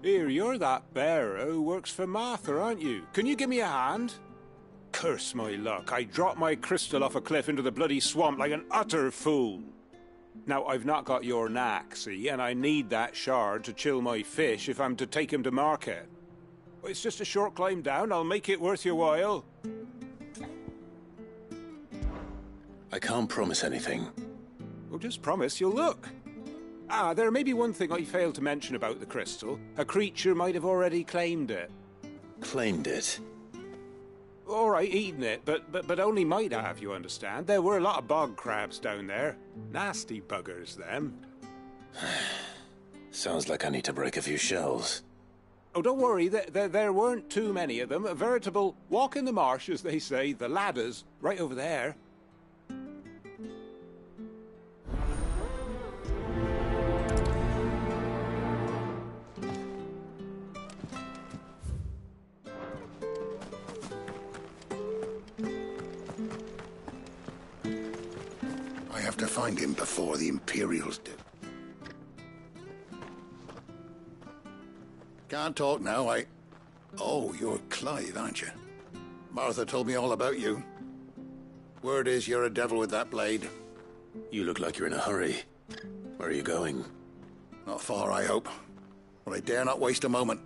Here, you're that bearer who works for Martha, aren't you? Can you give me a hand? Curse my luck, I dropped my crystal off a cliff into the bloody swamp like an utter fool. Now, I've not got your knack, see, and I need that shard to chill my fish if I'm to take him to market. It's just a short climb down, I'll make it worth your while. I can't promise anything. Well, just promise you'll look. Ah, there may be one thing I failed to mention about the crystal. A creature might have already claimed it. Claimed it? All right, eaten it, but only might have, you understand. There were a lot of bog crabs down there. Nasty buggers, them. Sounds like I need to break a few shells. Oh, don't worry, there weren't too many of them. A veritable walk in the marsh, as they say, the ladders, right over there. I have to find him before the Imperials do. Can't talk now, Oh, you're Clive, aren't you? Martha told me all about you. Word is you're a devil with that blade. You look like you're in a hurry. Where are you going? Not far, I hope. But I dare not waste a moment.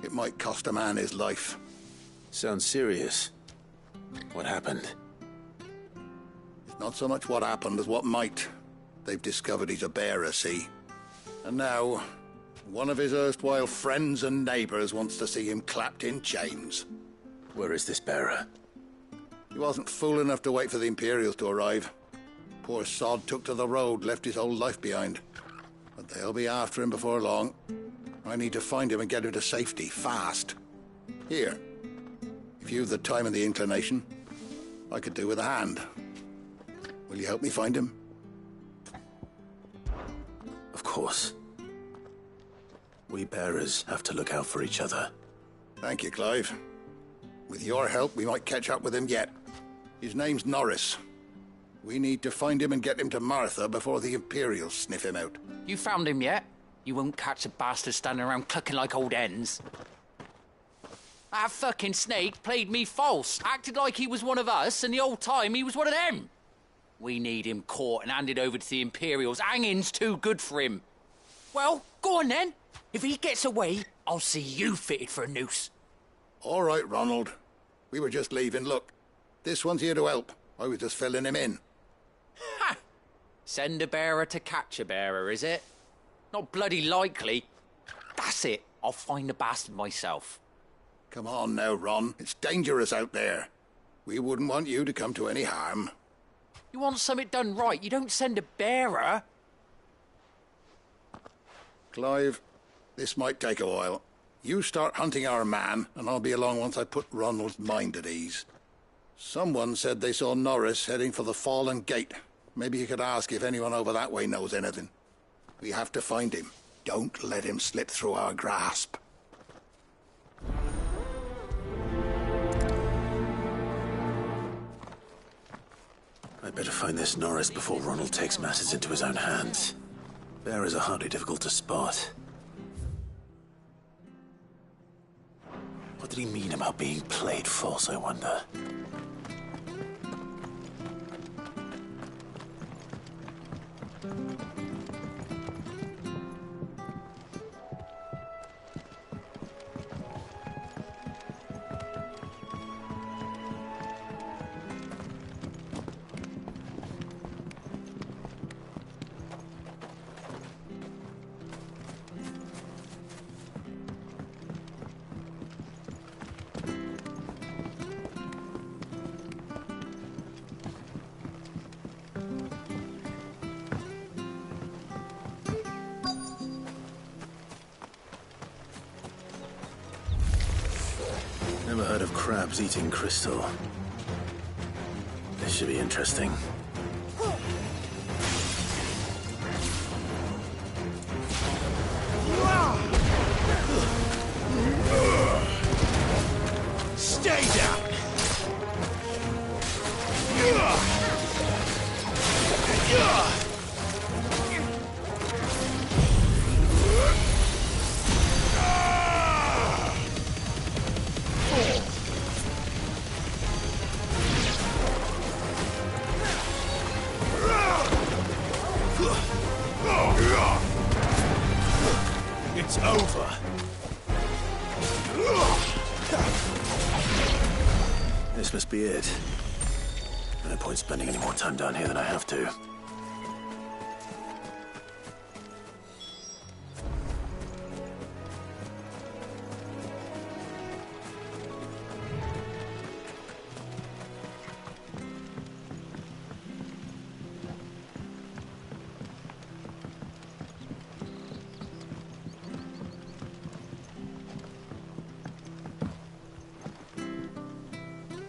It might cost a man his life. Sounds serious. What happened? It's not so much what happened as what might. They've discovered he's a bearer, see? And now, one of his erstwhile friends and neighbors wants to see him clapped in chains. Where is this bearer? He wasn't fool enough to wait for the Imperials to arrive. Poor sod took to the road, left his whole life behind. But they'll be after him before long. I need to find him and get him to safety, fast. Here, if you've the time and the inclination, I could do with a hand. Will you help me find him? Of course. We bearers have to look out for each other. Thank you, Clive. With your help, we might catch up with him yet. His name's Norris. We need to find him and get him to Martha before the Imperials sniff him out. You found him yet? You won't catch a bastard standing around clucking like old hens. That fucking snake played me false, acted like he was one of us, and the whole time he was one of them. We need him caught and handed over to the Imperials. Hanging's too good for him. Well, go on then. If he gets away, I'll see you fitted for a noose. All right, Ronald. We were just leaving. Look, this one's here to help. I was just filling him in. Ha! Send a bearer to catch a bearer, is it? Not bloody likely. That's it. I'll find the bastard myself. Come on now, Ron. It's dangerous out there. We wouldn't want you to come to any harm. You want something done right, you don't send a bearer. Clive, this might take a while. You start hunting our man, and I'll be along once I put Ronald's mind at ease. Someone said they saw Norris heading for the Fallen Gate. Maybe you could ask if anyone over that way knows anything. We have to find him. Don't let him slip through our grasp. I'd better find this Norris before Ronald takes matters into his own hands. Bearers are hardly difficult to spot. What did he mean about being played false, I wonder? Never heard of crabs eating crystal. This should be interesting. Stay down! It's over. This must be it. No point spending any more time down here than I have to.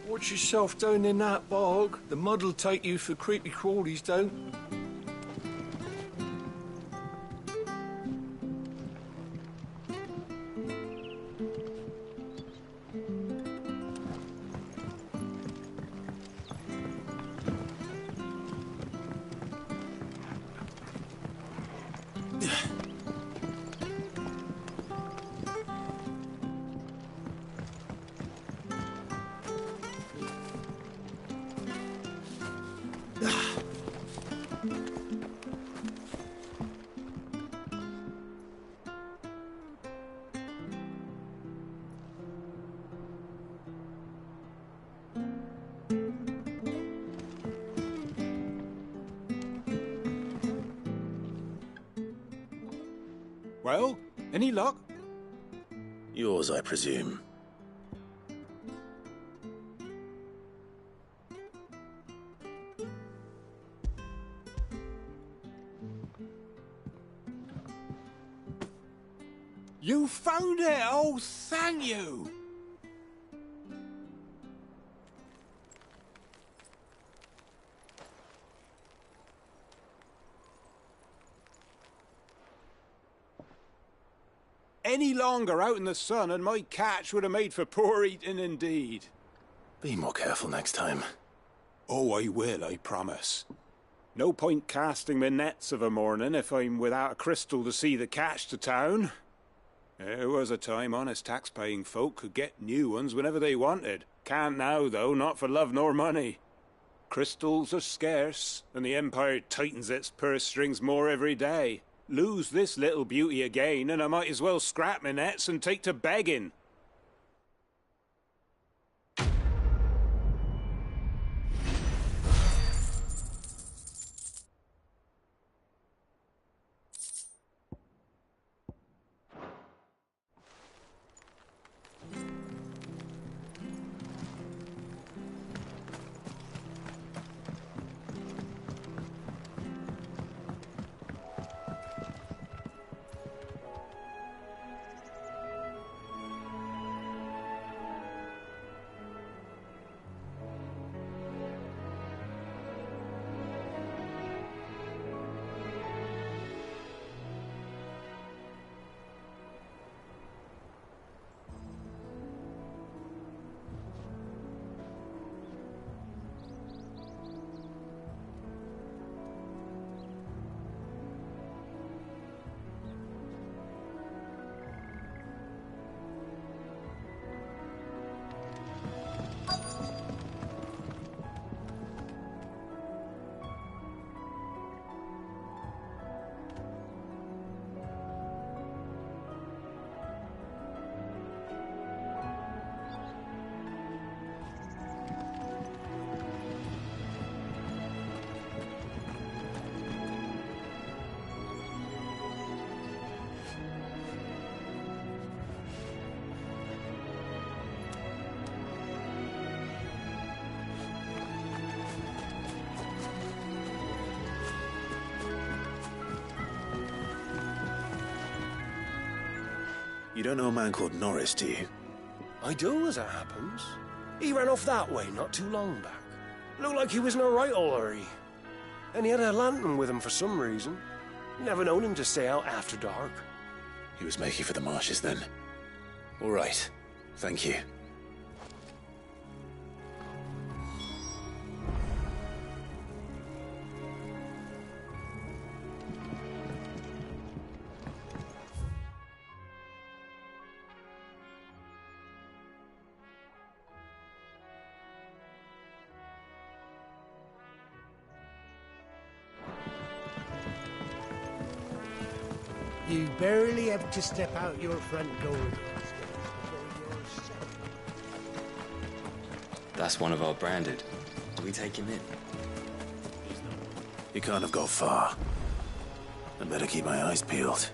Watch yourself down in that bog. The mud'll take you for creepy crawlies, don't. Well, any luck? Yours, I presume. You found it! Oh, thank you! Any longer out in the sun and my catch would have made for poor eating indeed. Be more careful next time. Oh, I will, I promise. No point casting my nets of a morning if I'm without a crystal to see the catch to town. There was a time honest tax-paying folk could get new ones whenever they wanted. Can't now, though, not for love nor money. Crystals are scarce, and the Empire tightens its purse strings more every day. Lose this little beauty again, and I might as well scrap my nets and take to begging. You don't know a man called Norris, do you? I do, as it happens. He ran off that way not too long back. Looked like he was in a right old hurry. And he had a lantern with him for some reason. Never known him to stay out after dark. He was making for the marshes then. All right. Thank you. You barely have to step out your front door these days before you're set. That's one of our branded. Do we take him in? He can't have got far. I better keep my eyes peeled.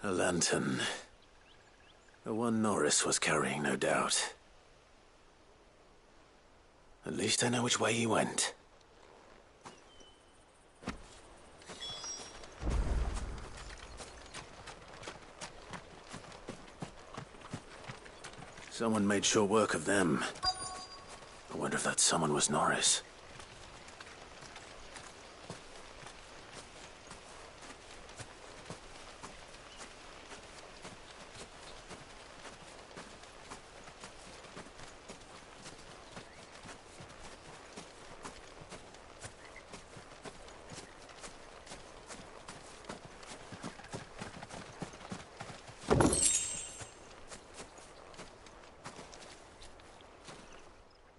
A lantern. The one Norris was carrying, no doubt. At least I know which way he went. Someone made sure work of them. I wonder if that someone was Norris.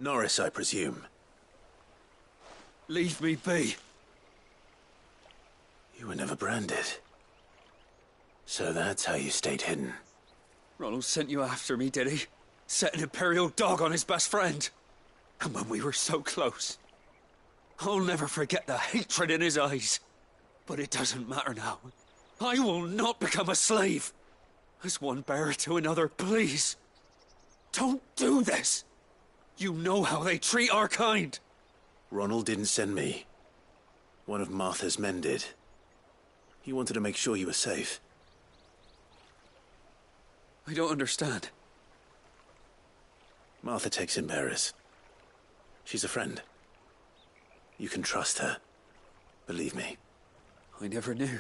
Norris, I presume. Leave me be. You were never branded. So that's how you stayed hidden. Ronald sent you after me, did he? Set an Imperial dog on his best friend. And when we were so close. I'll never forget the hatred in his eyes. But it doesn't matter now. I will not become a slave. As one bearer to another, please. Don't do this. You know how they treat our kind. Ronald didn't send me. One of Martha's men did. He wanted to make sure you were safe. I don't understand. Martha takes in bearers. She's a friend. You can trust her. Believe me. I never knew.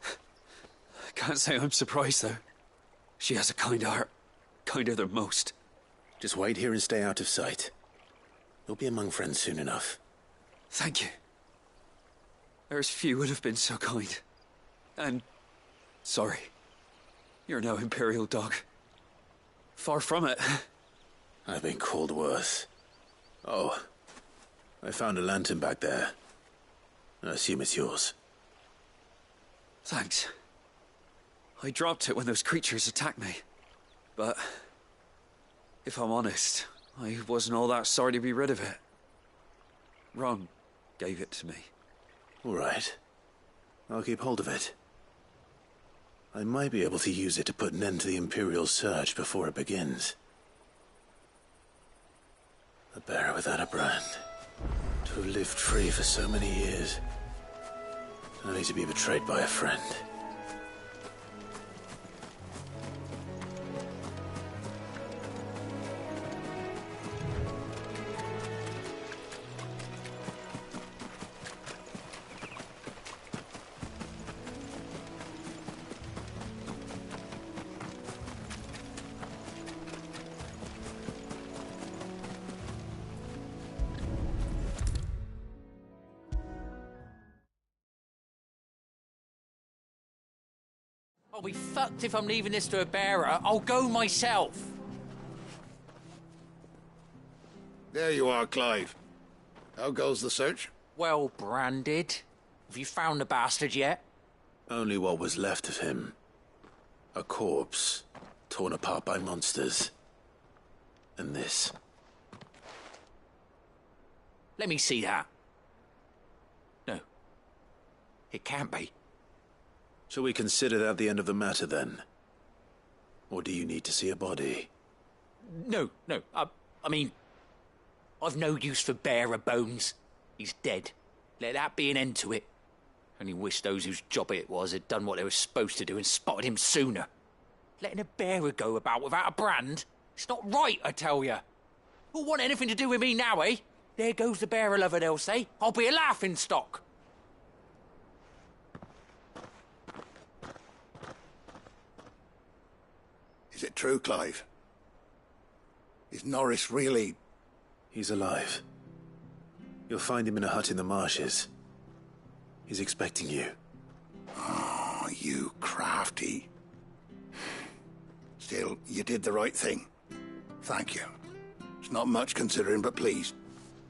I can't say I'm surprised, though. She has a kind heart. Kinder than most. Just wait here and stay out of sight. You'll be among friends soon enough. Thank you. There's few would have been so kind. And sorry. You're no Imperial dog. Far from it. I've been called worse. Oh, I found a lantern back there. I assume it's yours. Thanks. I dropped it when those creatures attacked me. But if I'm honest, I wasn't all that sorry to be rid of it. Ron gave it to me. All right. I'll keep hold of it. I might be able to use it to put an end to the Imperial surge before it begins. A bearer without a brand. To have lived free for so many years. Only to be betrayed by a friend. I'll be fucked if I'm leaving this to a bearer. I'll go myself. There you are, Clive. How goes the search? Well branded. Have you found the bastard yet? Only what was left of him. A corpse, torn apart by monsters. And this. Let me see that. No. It can't be. Shall we consider that the end of the matter, then? Or do you need to see a body? No. I mean, I've no use for bearer bones. He's dead. Let that be an end to it. Only wish those whose job it was had done what they were supposed to do and spotted him sooner. Letting a bearer go about without a brand? It's not right, I tell you. Who'll want anything to do with me now, eh? There goes the bearer lover, they'll say. I'll be a laughing stock. Is it true, Clive? Is Norris really... He's alive. You'll find him in a hut in the marshes. He's expecting you. Oh, you crafty. Still, you did the right thing. Thank you. It's not much considering, but please,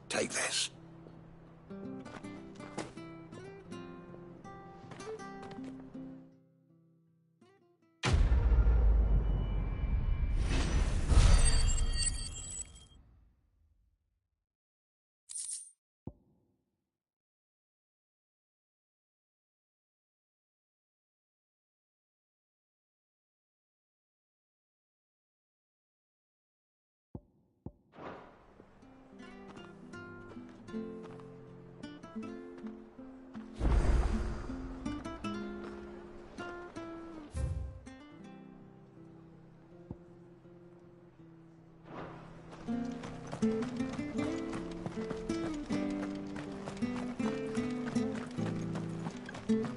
take this.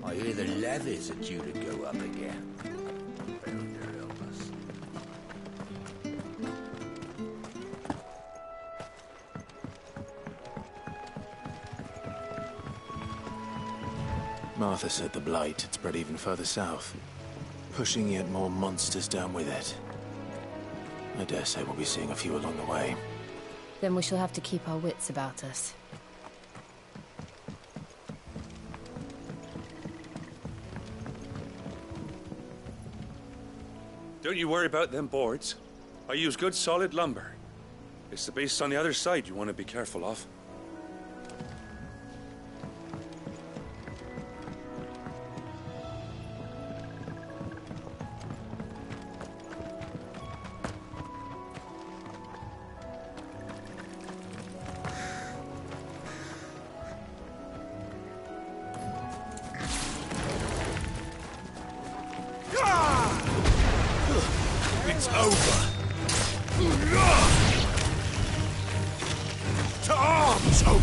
I hear the levies are due to go up again. Found their illness. Martha said the blight had spread even further south, pushing yet more monsters down with it. I dare say we'll be seeing a few along the way. Then we shall have to keep our wits about us. Don't you worry about them boards. I use good solid lumber. It's the beasts on the other side you want to be careful of. It's over. To arms, Hope!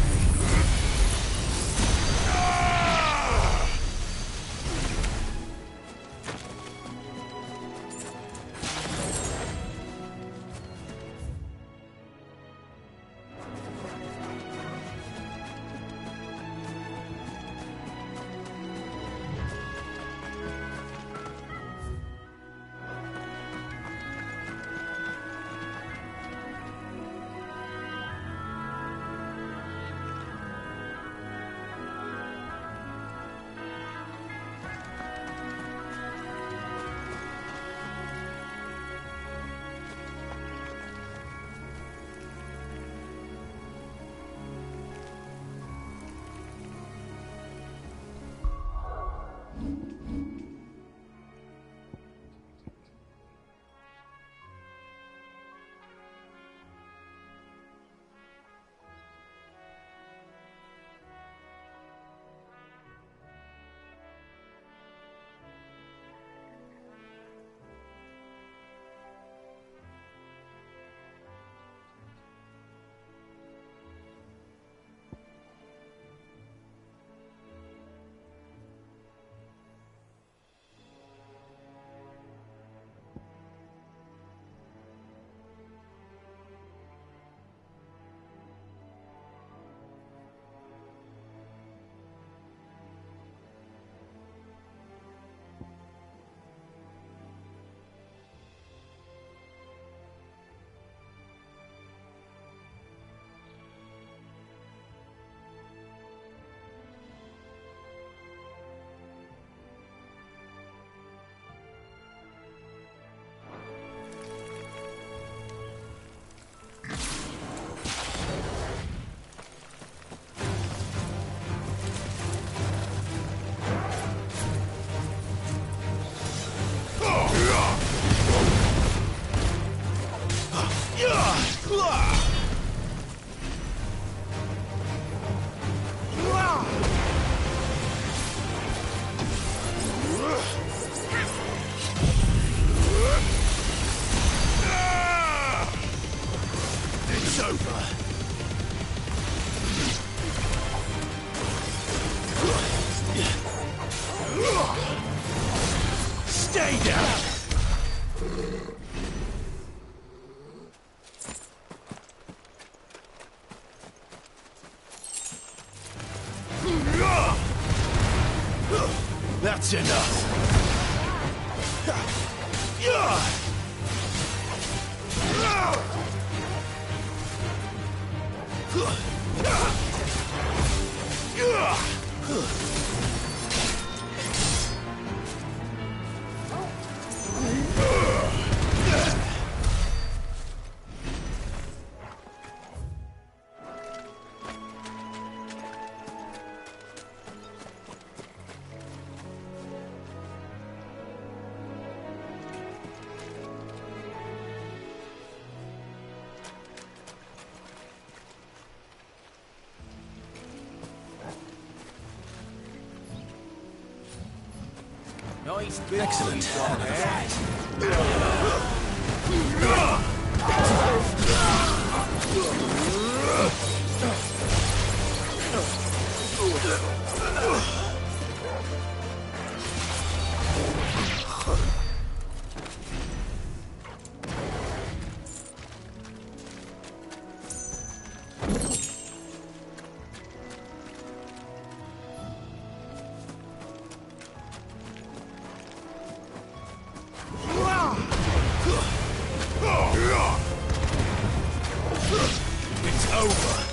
over. Stay down! That's enough. Excellent. It's over.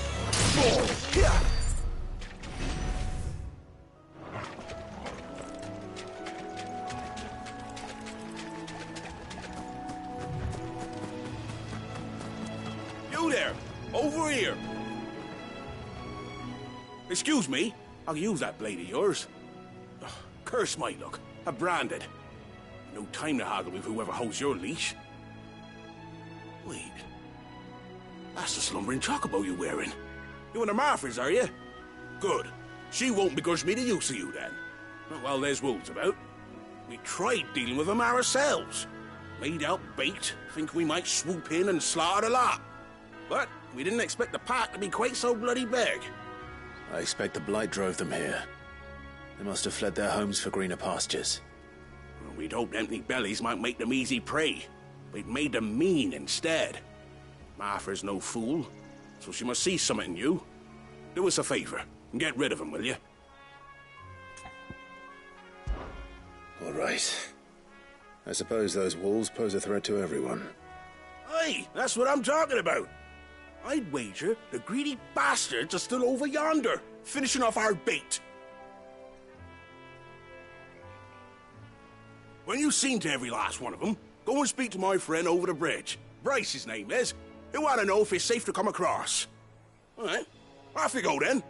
You there! Over here! Excuse me, I'll use that blade of yours. Ugh, curse my luck. I'm branded. No time to haggle with whoever holds your leash. Wait. That's the slumbering chocobo you're wearing. You and the Marthas, are you? Good. She won't begrudge me the use of you, then. Not while there's wolves about. We tried dealing with them ourselves. Made out baked, think we might swoop in and slaughter the lot. But we didn't expect the pack to be quite so bloody big. I expect the blight drove them here. They must have fled their homes for greener pastures. Well, we'd hoped empty bellies might make them easy prey. But it made them mean instead. Martha's no fool, so she must see something in you. Do us a favor and get rid of them, will you? All right. I suppose those wolves pose a threat to everyone. Aye, that's what I'm talking about. I'd wager the greedy bastards are still over yonder, finishing off our bait. When you've seen to every last one of them, go and speak to my friend over the bridge. Bryce, his name is. He'll want to know if it's safe to come across. All right, off you go then.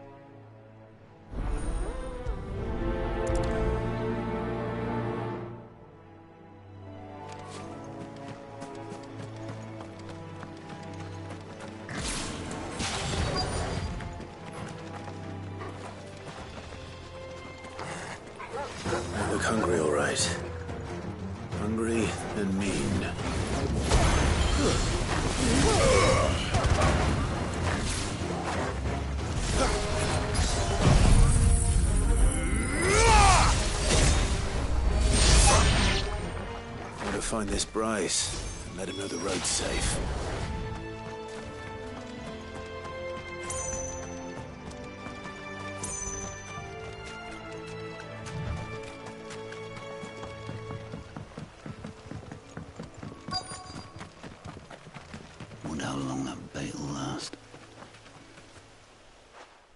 I look hungry, all right. Hungry and mean. Gotta find this Bryce and let him know the road's safe. Wonder how long that bait will last.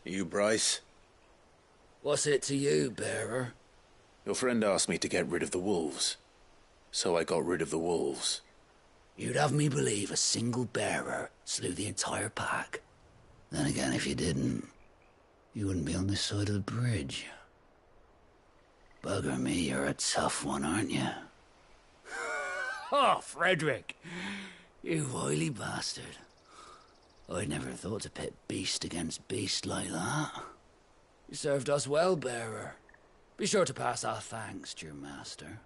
You, Bryce? What's it to you, bearer? Your friend asked me to get rid of the wolves. So I got rid of the wolves. You'd have me believe a single bearer slew the entire pack. Then again, if you didn't, you wouldn't be on this side of the bridge. Bugger me, you're a tough one, aren't you? Oh, Frederick! You wily bastard. I'd never thought to pit beast against beast like that. You served us well, bearer. Be sure to pass our thanks to your master.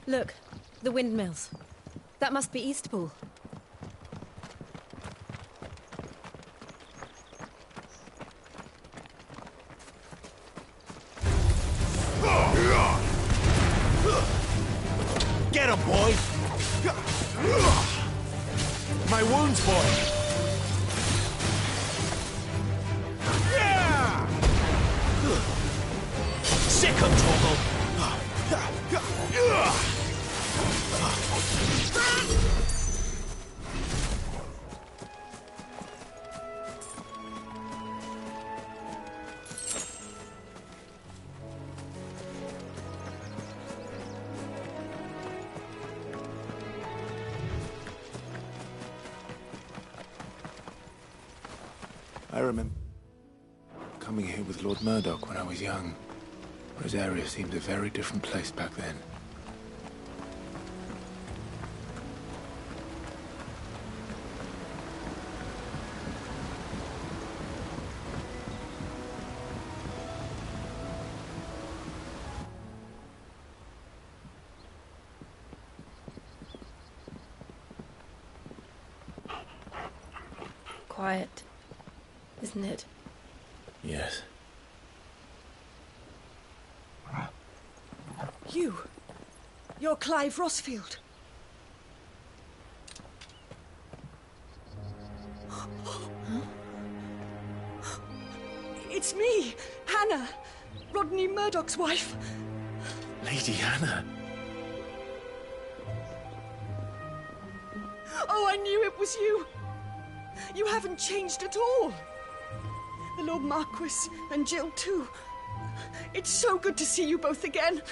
Look, the windmills. That must be Eastpool. Get him, boy! My wounds, boy! Sick him, Torgal! I remember coming here with Lord Murdoch when I was young. Rosaria seemed a very different place back then. Quiet, isn't it? Yes. You're Clive Rossfield. It's me, Hannah, Rodney Murdoch's wife. Lady Hannah. Oh, I knew it was you. You haven't changed at all. The Lord Marquis and Jill too. It's so good to see you both again.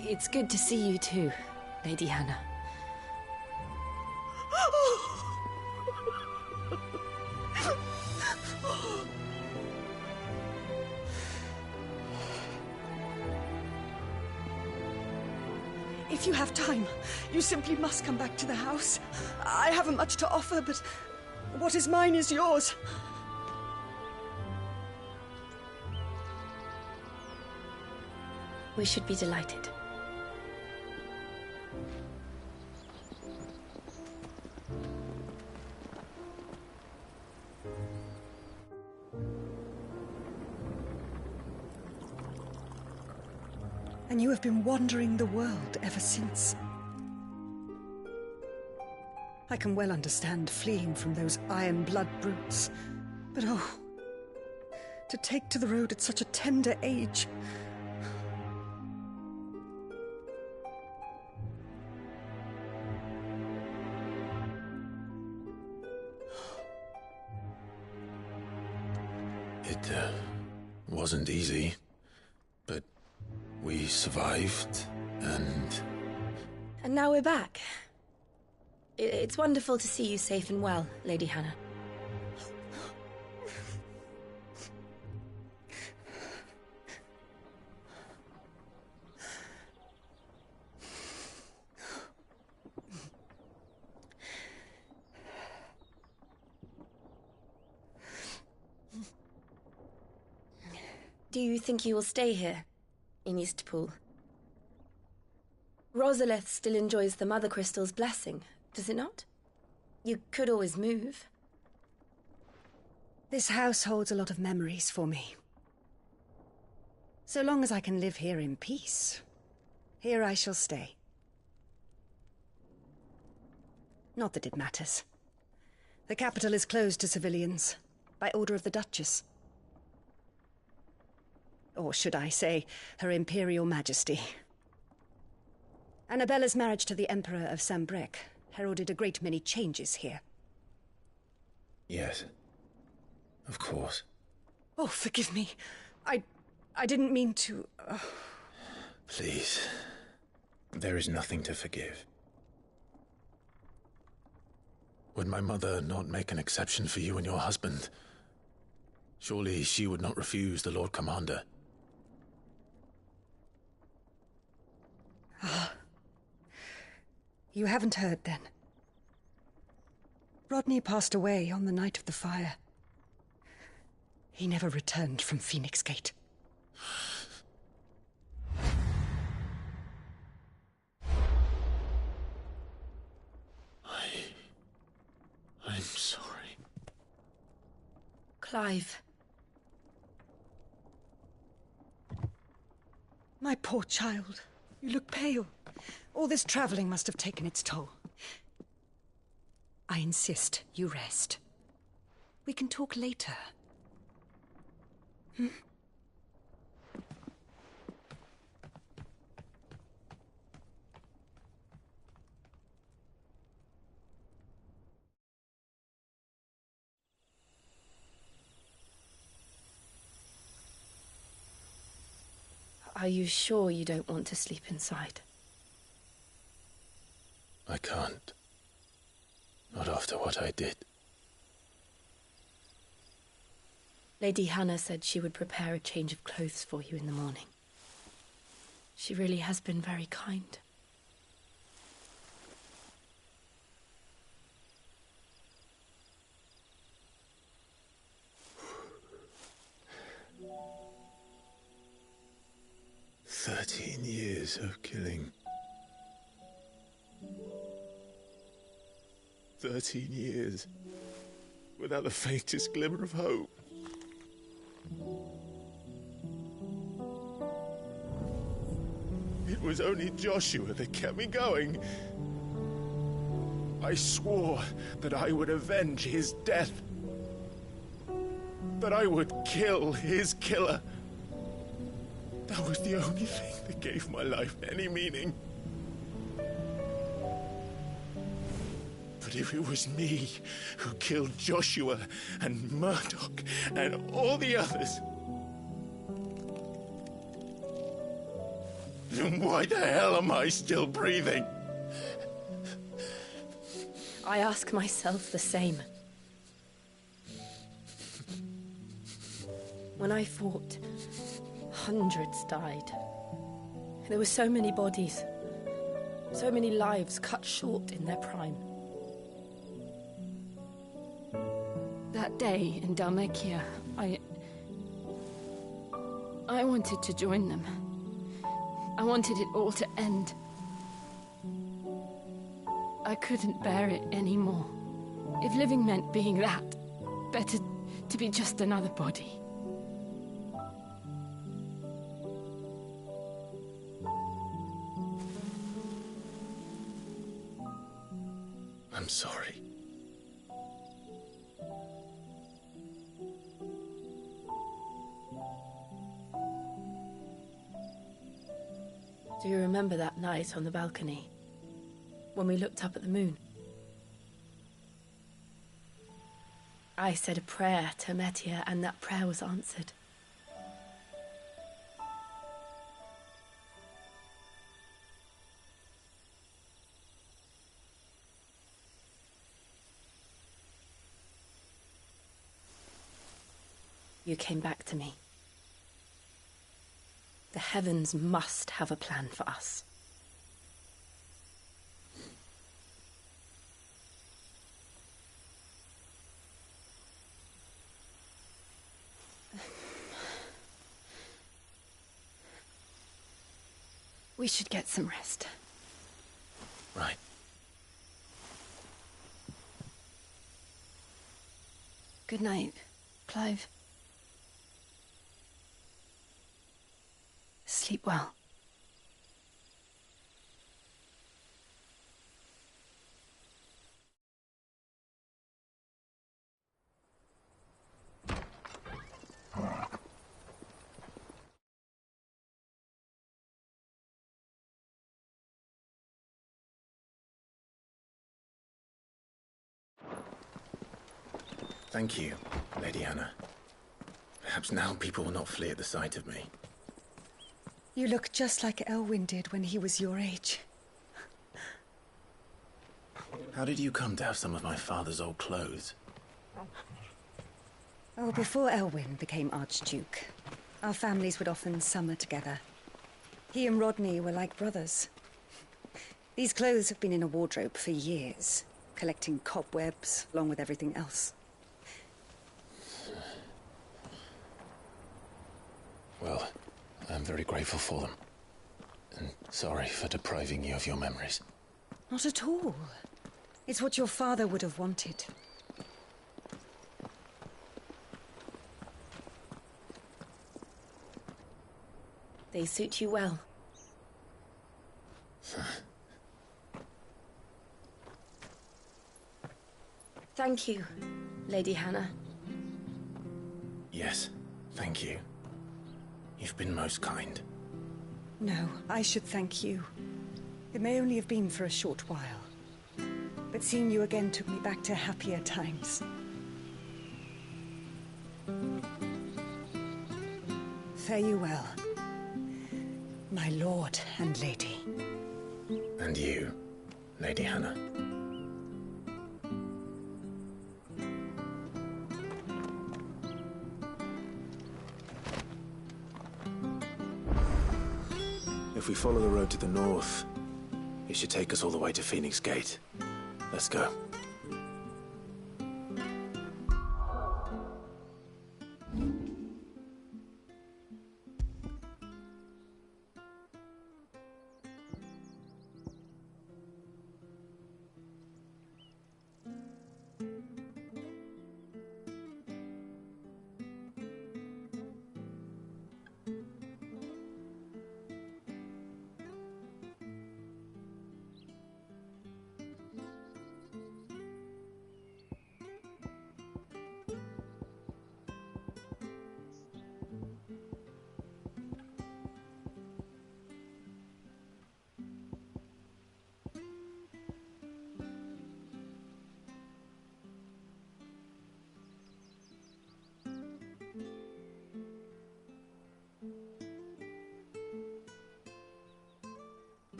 It's good to see you too, Lady Hannah. If you have time, you simply must come back to the house. I haven't much to offer, but what is mine is yours. We should be delighted. And you have been wandering the world ever since. I can well understand fleeing from those iron blood brutes, but oh, to take to the road at such a tender age. It wasn't easy, but we survived, and... And now we're back. It's wonderful to see you safe and well, Lady Hannah. Do you think you will stay here, in Eastpool? Rosalith still enjoys the Mother Crystal's blessing, does it not? You could always move. This house holds a lot of memories for me. So long as I can live here in peace, here I shall stay. Not that it matters. The capital is closed to civilians, by order of the Duchess. Or should I say, Her Imperial Majesty. Annabella's marriage to the Emperor of Sambrec heralded a great many changes here. Yes. Of course. Oh, forgive me. I didn't mean to... Please. There is nothing to forgive. Would my mother not make an exception for you and your husband? Surely she would not refuse the Lord Commander. Ah. You haven't heard, then. Rodney passed away on the night of the fire. He never returned from Phoenix Gate. I'm sorry. Clive. My poor child. You look pale. All this travelling must have taken its toll. I insist you rest. We can talk later. Hmm? Are you sure you don't want to sleep inside? I can't. Not after what I did. Lady Hannah said she would prepare a change of clothes for you in the morning. She really has been very kind. Years of killing. 13 years without the faintest glimmer of hope. It was only Joshua that kept me going. I swore that I would avenge his death. That I would kill his killer. That was the only thing that gave my life any meaning. But if it was me who killed Joshua and Murdoch and all the others, then why the hell am I still breathing? I ask myself the same. When I fought, hundreds died. There were so many bodies, so many lives cut short in their prime. That day in Dalmekia, I wanted to join them. I wanted it all to end. I couldn't bear it anymore. If living meant being that, better to be just another body. I'm sorry. Do you remember that night on the balcony, when we looked up at the moon? I said a prayer to Metia, and that prayer was answered. You came back to me. The heavens must have a plan for us. We should get some rest. Right. Good night, Clive. Sleep well. Thank you, Lady Hannah. Perhaps now people will not flee at the sight of me. You look just like Elwyn did when he was your age. How did you come to have some of my father's old clothes? Oh, before Elwyn became Archduke, our families would often summer together. He and Rodney were like brothers. These clothes have been in a wardrobe for years, collecting cobwebs along with everything else. Well, I'm very grateful for them. And sorry for depriving you of your memories. Not at all. It's what your father would have wanted. They suit you well. Thank you, Lady Hannah. Yes, thank you. You've been most kind. No, I should thank you. It may only have been for a short while, but seeing you again took me back to happier times. Fare you well, my lord and lady. And you, Lady Hannah. If we follow the road to the north, it should take us all the way to Phoenix Gate. Let's go.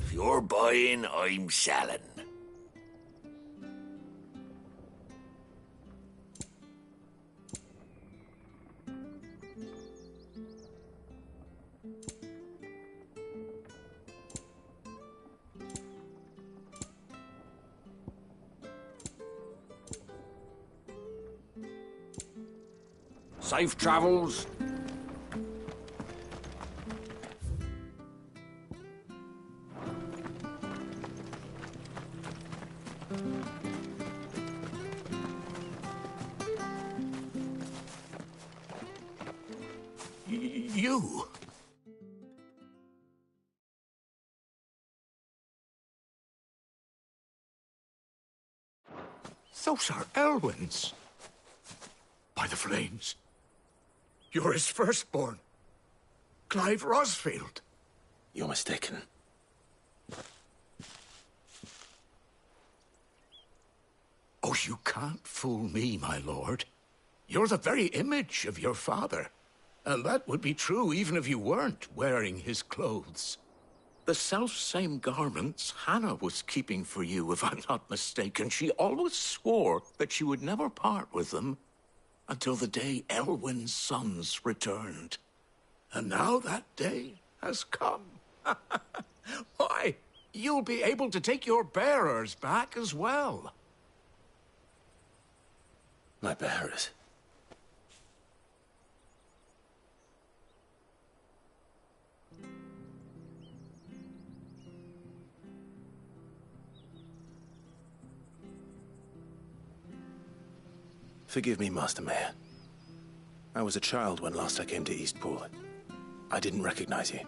If you're buying, I'm selling. Safe travels. You? Those are Elwyn's. By the flames. You're his firstborn. Clive Rosfield. You're mistaken. Oh, you can't fool me, my lord. You're the very image of your father. And that would be true even if you weren't wearing his clothes. The self-same garments Hannah was keeping for you, if I'm not mistaken. She always swore that she would never part with them until the day Elwyn's sons returned. And now that day has come. Why, you'll be able to take your bearers back as well. My bearers? Forgive me, Master Mayor. I was a child when last I came to Eastpool. I didn't recognize you.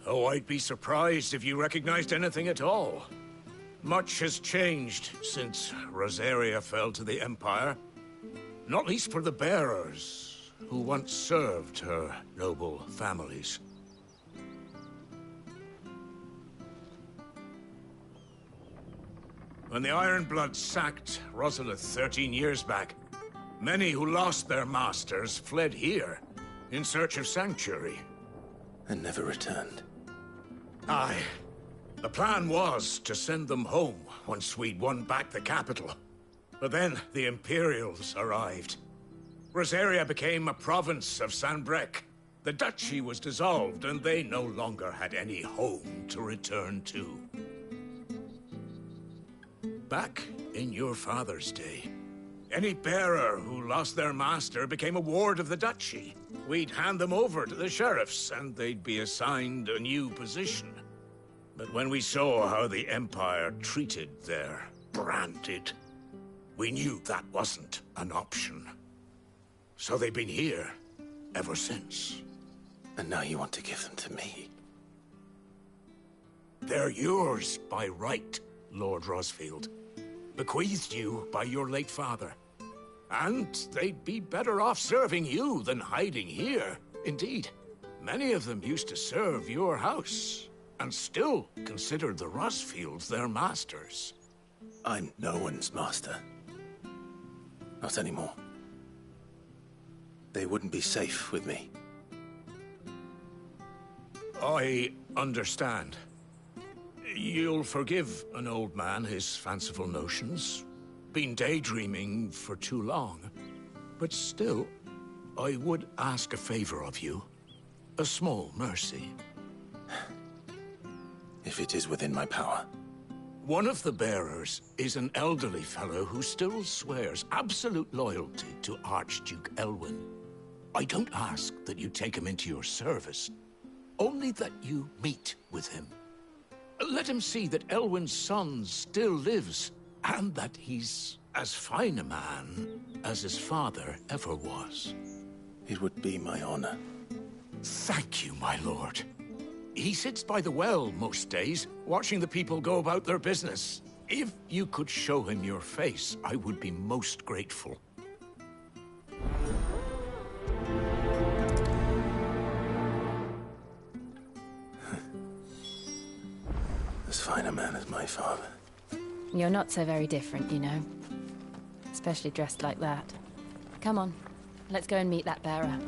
Oh, I'd be surprised if you recognized anything at all. Much has changed since Rosaria fell to the Empire. Not least for the bearers, who once served her noble families. When the Ironbloods sacked Rosalith 13 years back, many who lost their masters fled here in search of sanctuary. And never returned. Aye. The plan was to send them home once we'd won back the capital. But then the Imperials arrived. Rosaria became a province of Sanbreque. The duchy was dissolved, and they no longer had any home to return to. Back in your father's day, any bearer who lost their master became a ward of the duchy. We'd hand them over to the sheriffs, and they'd be assigned a new position. But when we saw how the Empire treated their branded, we knew that wasn't an option. So they've been here ever since. And now you want to give them to me? They're yours by right, Lord Rosfield. Bequeathed you by your late father. And they'd be better off serving you than hiding here. Indeed, many of them used to serve your house, and still considered the Rosfields their masters. I'm no one's master. Not anymore. They wouldn't be safe with me. I understand. You'll forgive an old man his fanciful notions. Been daydreaming for too long. But still, I would ask a favor of you. A small mercy. If it is within my power. One of the bearers is an elderly fellow who still swears absolute loyalty to Archduke Elwyn. I don't ask that you take him into your service, only that you meet with him. Let him see that Elwyn's son still lives, and that he's as fine a man as his father ever was. It would be my honor. Thank you, my lord. He sits by the well most days, watching the people go about their business. If you could show him your face, I would be most grateful. As fine a man as my father. You're not so very different, you know. Especially dressed like that. Come on, let's go and meet that bearer.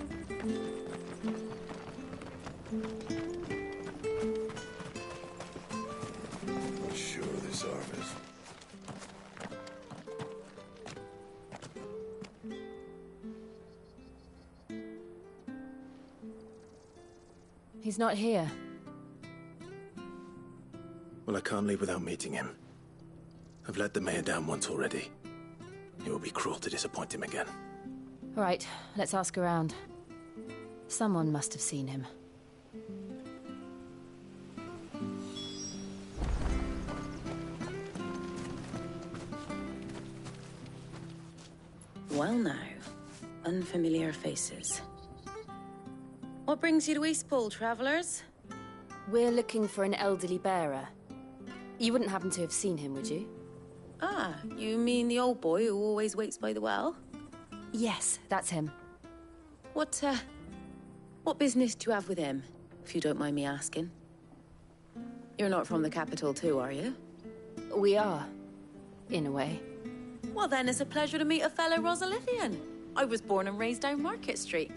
Sure this harvest. He's not here. Well, I can't leave without meeting him. I've let the mayor down once already. It would be cruel to disappoint him again. All right, let's ask around. Someone must have seen him. Well now, unfamiliar faces. What brings you to Eastpool, travellers? We're looking for an elderly bearer. You wouldn't happen to have seen him, would you? Ah, you mean the old boy who always waits by the well? Yes, that's him. What business do you have with him, if you don't mind me asking? You're not from the capital too, are you? We are, in a way. Well then, it's a pleasure to meet a fellow Rosalithian. I was born and raised down Market Street.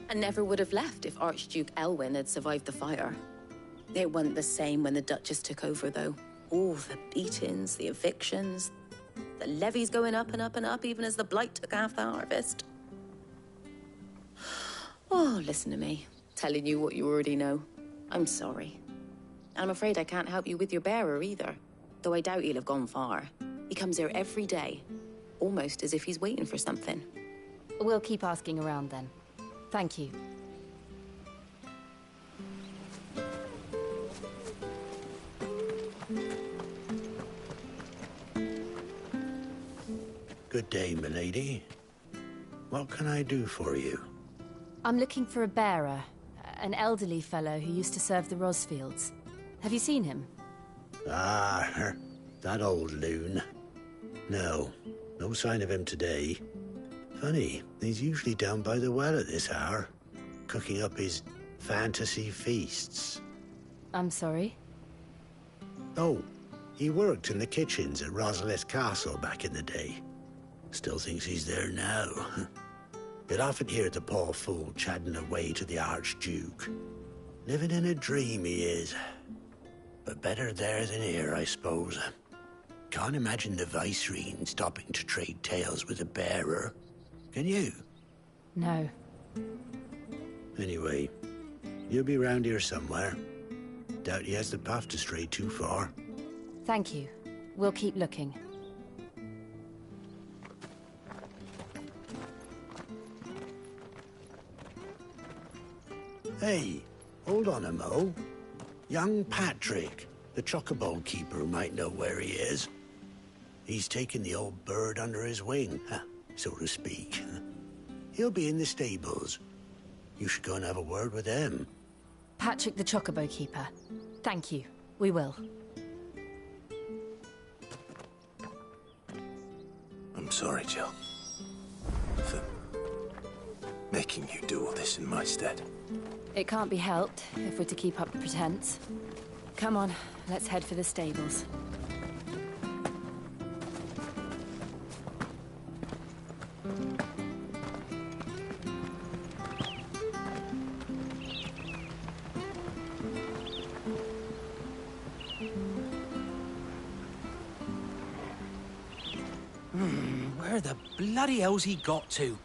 And never would have left if Archduke Elwyn had survived the fire. It wasn't the same when the Duchess took over, though. All the beatings, the evictions, the levies going up and up and up, even as the blight took half the harvest. Oh, listen to me, telling you what you already know. I'm sorry. And I'm afraid I can't help you with your bearer either, though I doubt he'll have gone far. He comes here every day, almost as if he's waiting for something. We'll keep asking around then. Thank you. Good day, milady. What can I do for you? I'm looking for a bearer, an elderly fellow who used to serve the Rosfields. Have you seen him? Ah, that old loon. No sign of him today. Funny, he's usually down by the well at this hour, cooking up his fantasy feasts. I'm sorry? Oh, he worked in the kitchens at Rosalith Castle back in the day. Still thinks he's there now. You'd often hear the poor fool chatting away to the Archduke. Living in a dream he is. But better there than here, I suppose. Can't imagine the Viceroy stopping to trade tales with a bearer. Can you? No. Anyway, you'll be round here somewhere. Doubt he has the path to stray too far. Thank you. We'll keep looking. Hey, hold on a mo. Young Patrick, the chocobo keeper, might know where he is. He's taken the old bird under his wing, so to speak. He'll be in the stables. You should go and have a word with him. Patrick the chocobo keeper. Thank you. We will. I'm sorry, Jill. For making you do all this in my stead. It can't be helped if we're to keep up the pretense. Come on, let's head for the stables. Where the bloody hell's he got to?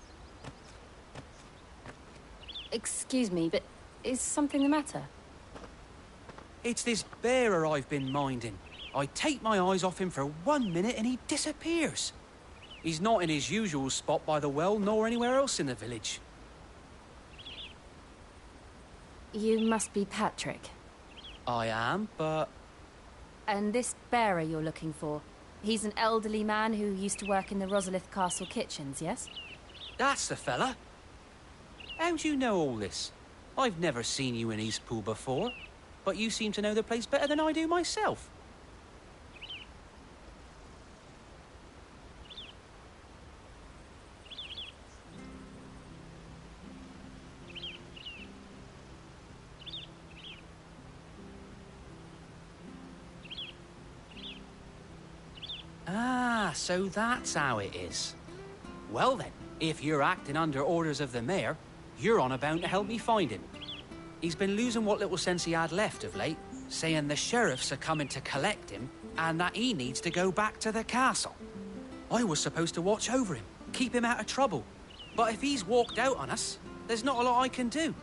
Excuse me, but is something the matter? It's this bearer I've been minding. I take my eyes off him for 1 minute and he disappears. He's not in his usual spot by the well, nor anywhere else in the village. You must be Patrick. I am, but... And this bearer you're looking for, he's an elderly man who used to work in the Rosalith Castle kitchens, yes? That's the fella. How do you know all this? I've never seen you in Eastpool before, but you seem to know the place better than I do myself. Ah, so that's how it is. Well then, if you're acting under orders of the mayor, you're on about to help me find him. He's been losing what little sense he had left of late, saying the sheriffs are coming to collect him and that he needs to go back to the castle. I was supposed to watch over him, keep him out of trouble. But if he's walked out on us, there's not a lot I can do.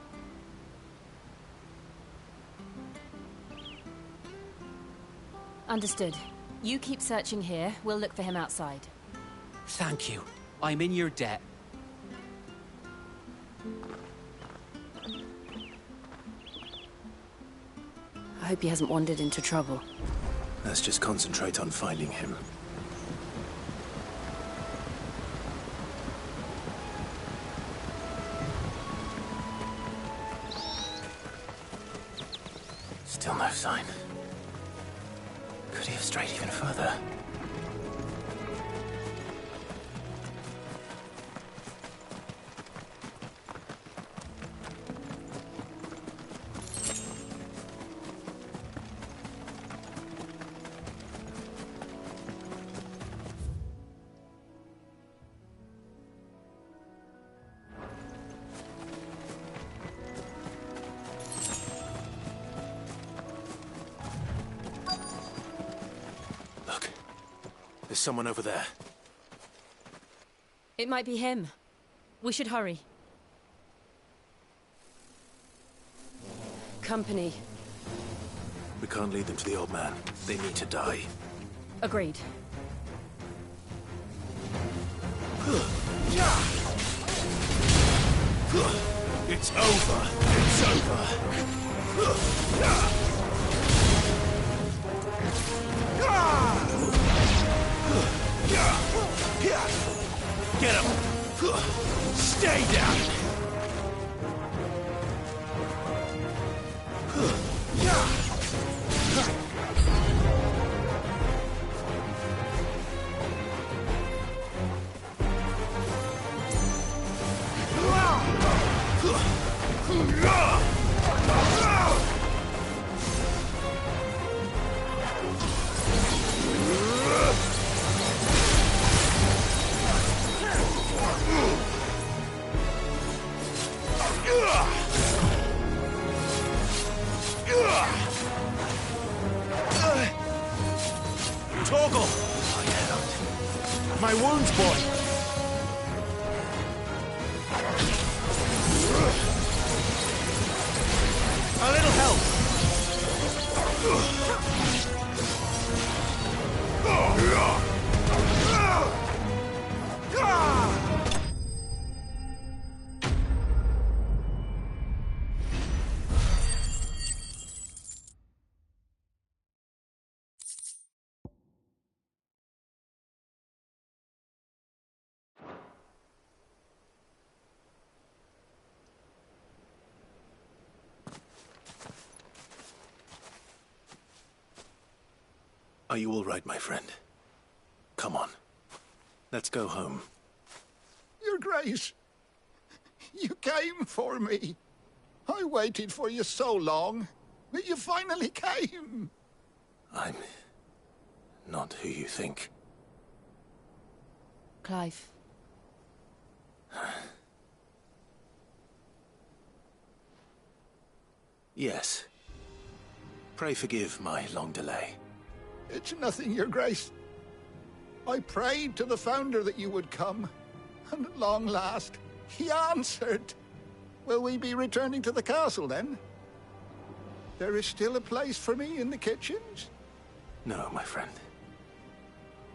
Understood. You keep searching here, we'll look for him outside. Thank you. I'm in your debt. I hope he hasn't wandered into trouble. Let's just concentrate on finding him. Still no sign. Could he have strayed even further? There's someone over there. It might be him. We should hurry. Company. We can't lead them to the old man. They need to die. Agreed. It's over. It's over. Get him! Goggle! My wounds, boy! A little help! Are you all right, my friend? Come on. Let's go home. Your Grace, you came for me. I waited for you so long, but you finally came. I'm not who you think. Clive. Yes. Pray forgive my long delay. It's nothing, Your Grace. I prayed to the Founder that you would come, and at long last, he answered. Will we be returning to the castle, then? There is still a place for me in the kitchens? No, my friend.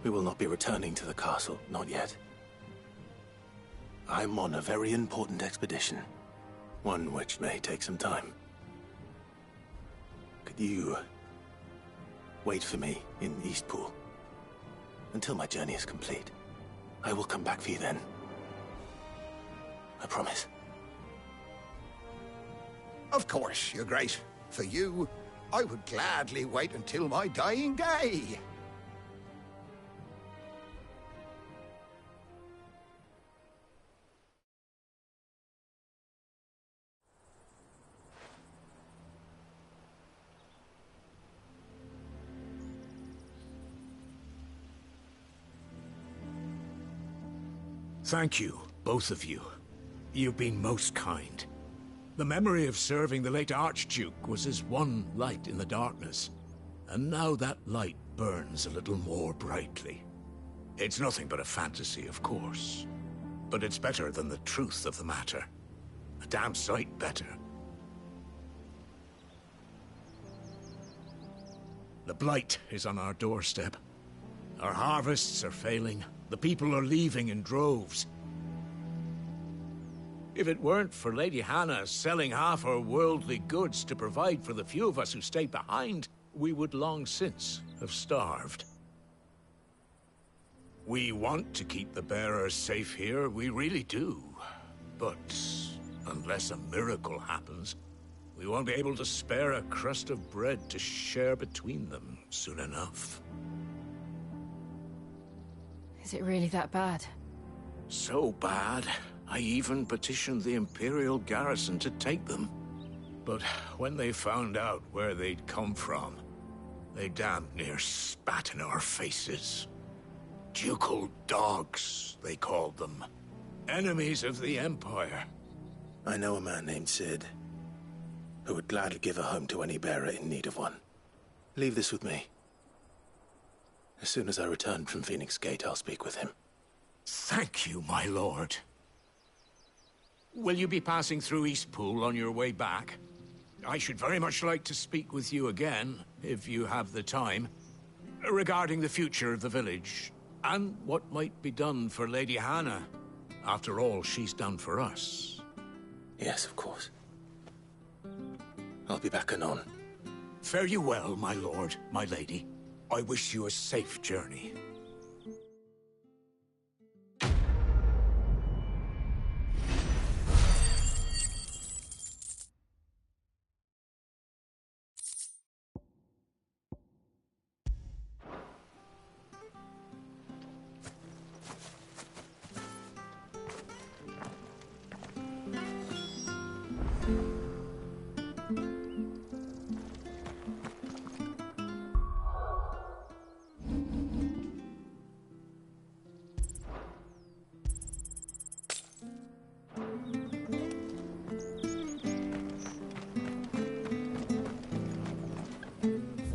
We will not be returning to the castle, not yet. I'm on a very important expedition. One which may take some time. Could you wait for me in Eastpool until my journey is complete? I will come back for you then. I promise. Of course, Your Grace. For you, I would gladly wait until my dying day. Thank you, both of you. You've been most kind. The memory of serving the late Archduke was as one light in the darkness, and now that light burns a little more brightly. It's nothing but a fantasy, of course, but it's better than the truth of the matter. A damn sight better. The blight is on our doorstep. Our harvests are failing. The people are leaving in droves. If it weren't for Lady Hannah selling half her worldly goods to provide for the few of us who stayed behind, we would long since have starved. We want to keep the bearers safe here, we really do. But unless a miracle happens, we won't be able to spare a crust of bread to share between them soon enough. Is it really that bad? So bad, I even petitioned the Imperial garrison to take them. But when they found out where they'd come from, they damn near spat in our faces. Ducal dogs, they called them. Enemies of the Empire. I know a man named Sid, who would gladly give a home to any bearer in need of one. Leave this with me. As soon as I return from Phoenix Gate, I'll speak with him. Thank you, my lord. Will you be passing through Eastpool on your way back? I should very much like to speak with you again, if you have the time, regarding the future of the village, and what might be done for Lady Hannah. After all she's done for us. Yes, of course. I'll be back anon. Fare you well, my lord, my lady. I wish you a safe journey.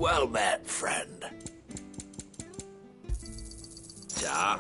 Well met, friend. that.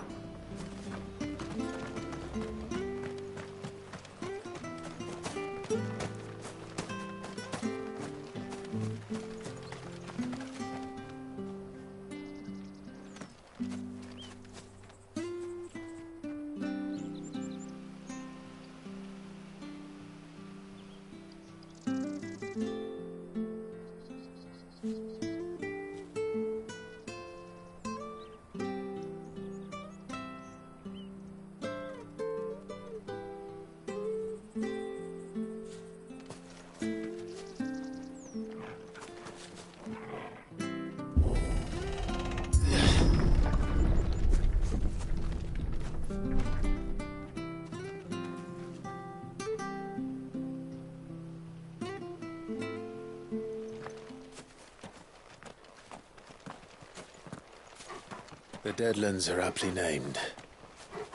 The Deadlands are aptly named.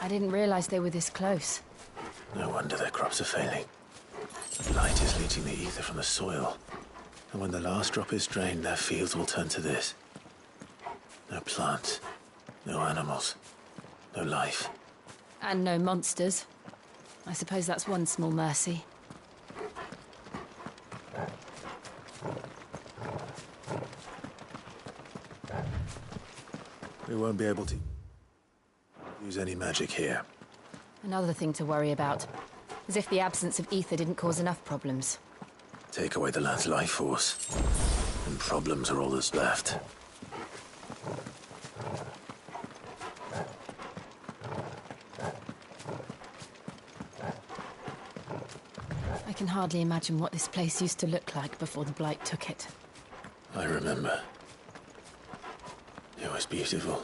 I didn't realize they were this close. No wonder their crops are failing. Light is leaching the ether from the soil. And when the last drop is drained, their fields will turn to this. No plants, no animals, no life. And no monsters. I suppose that's one small mercy. We won't be able to use any magic here. Another thing to worry about. As if the absence of ether didn't cause enough problems. Take away the land's life force, and problems are all that's left. I can hardly imagine what this place used to look like before the Blight took it. I remember. It was beautiful.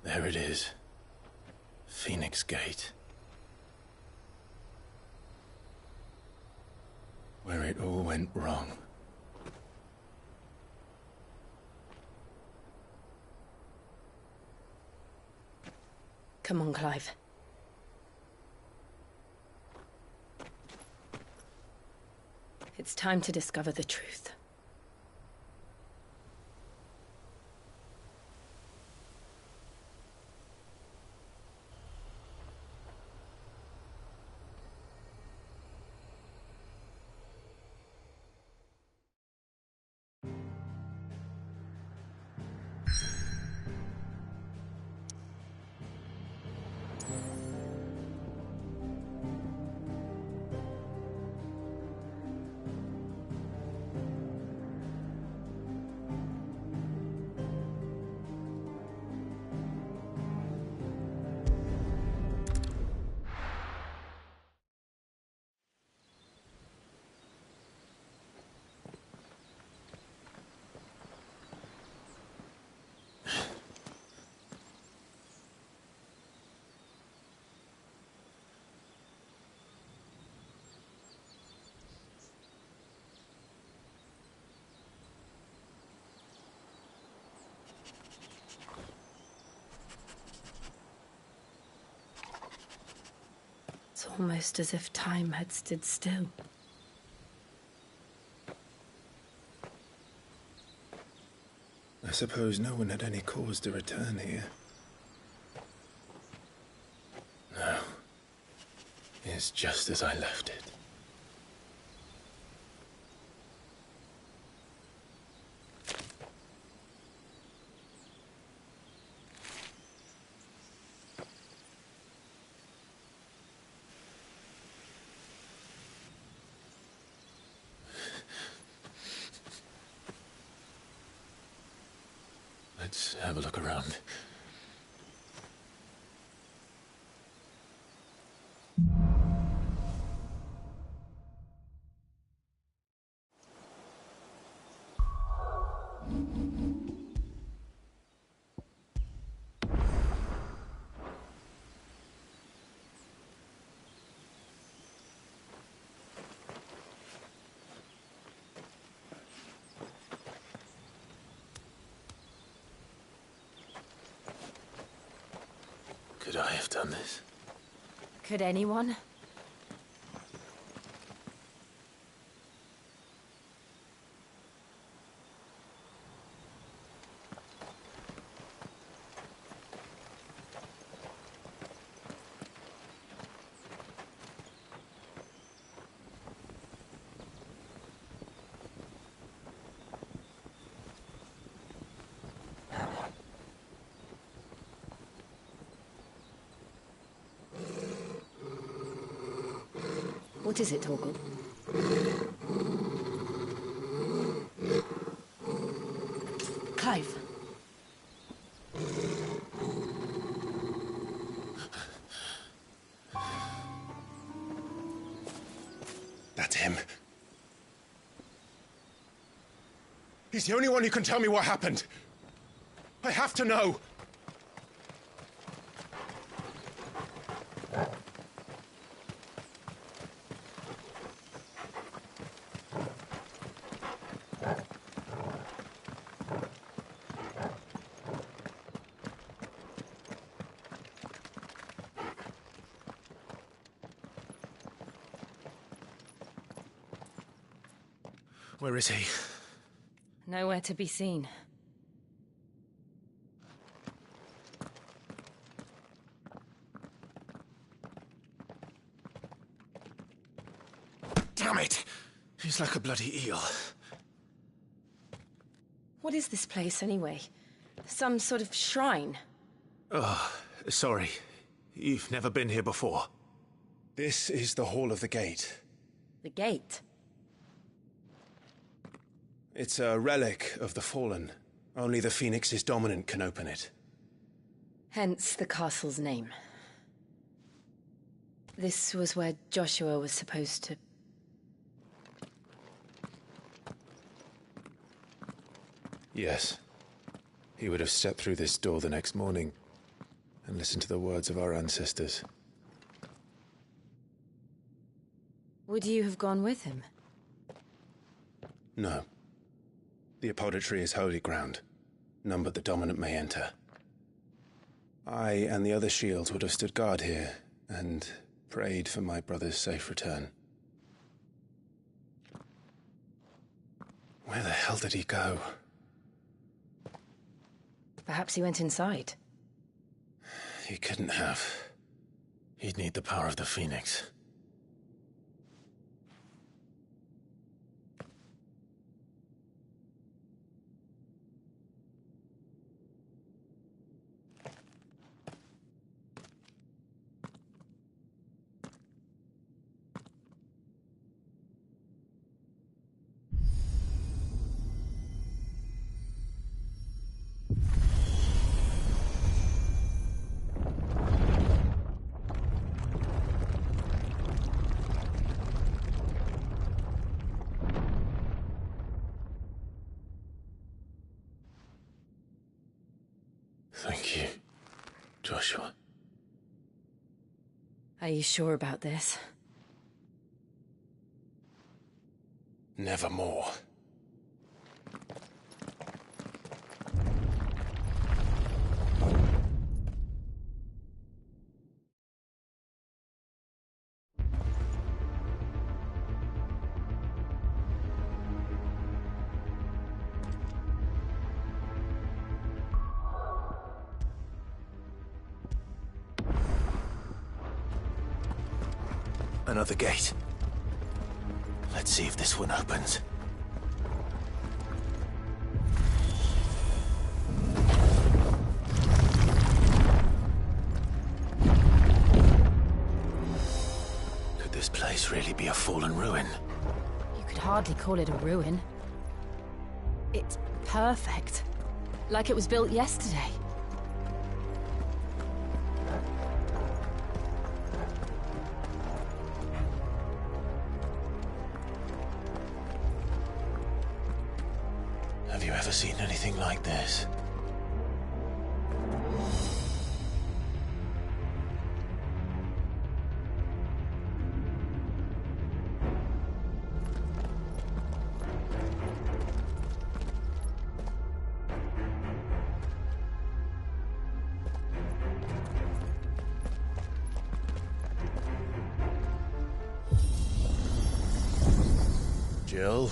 There it is. Phoenix Gate. Where it all went wrong. Come on, Clive. It's time to discover the truth. Almost as if time had stood still. I suppose no one had any cause to return here. No. It's just as I left it. Let's have a look around. Could I have done this? Could anyone? What is it, Torgal? Clive. That's him. He's the only one who can tell me what happened. I have to know. Where is he? Nowhere to be seen. Damn it! He's like a bloody eel. What is this place, anyway? Some sort of shrine? Oh, sorry. You've never been here before. This is the Hall of the Gate. The gate? It's a relic of the Fallen. Only the Phoenix's dominant can open it. Hence the castle's name. This was where Joshua was supposed to... Yes. He would have stepped through this door the next morning and listened to the words of our ancestors. Would you have gone with him? No. The apodatory is holy ground. None but the dominant may enter. I and the other shields would have stood guard here and prayed for my brother's safe return. Where the hell did he go? Perhaps he went inside. He couldn't have. He'd need the power of the Phoenix. Thank you, Joshua. Are you sure about this? Nevermore. Another gate. Let's see if this one opens. Could this place really be a fallen ruin? You could hardly call it a ruin. It's perfect. Like it was built yesterday. Have you ever seen anything like this? Jill?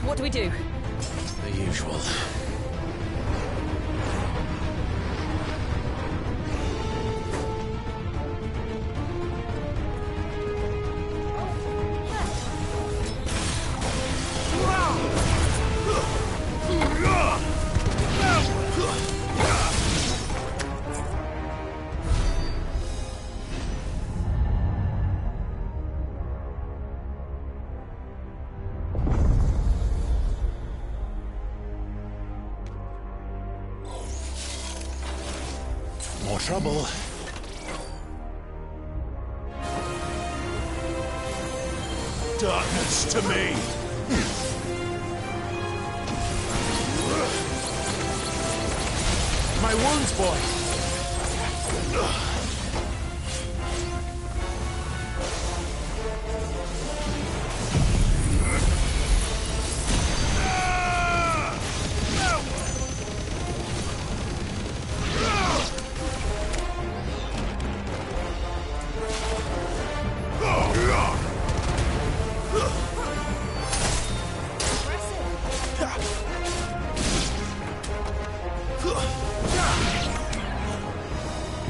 What do we do? The usual. More trouble. Darkness to me! My wounds, boy!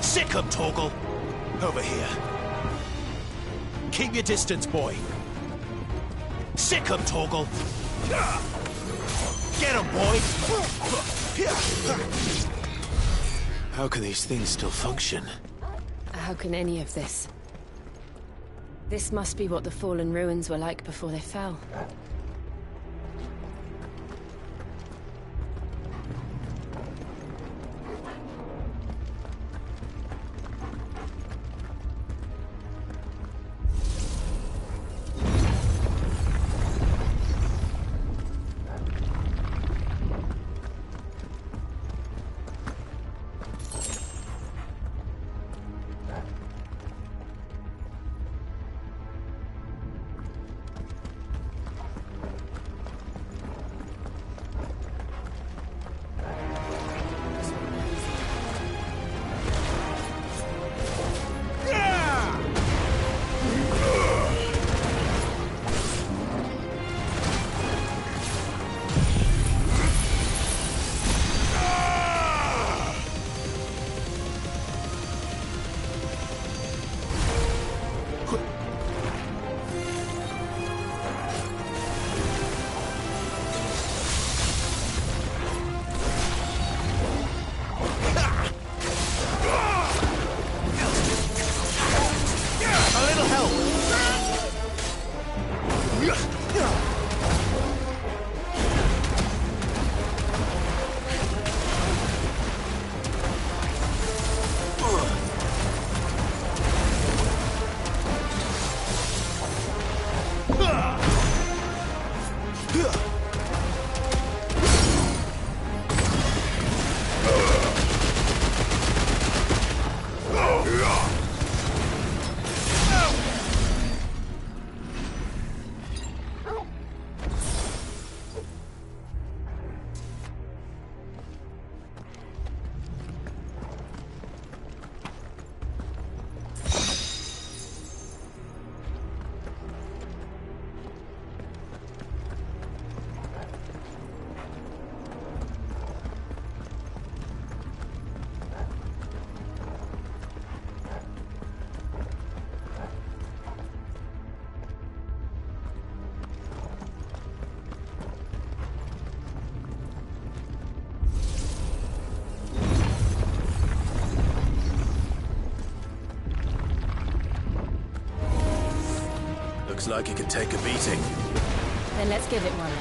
Sick 'em, Torgal! Over here. Keep your distance, boy. Sick 'em, Torgal! Get 'em, boy! How can these things still function? How can any of this? This must be what the fallen ruins were like before they fell. Looks like it could take a beating. Then let's give it one.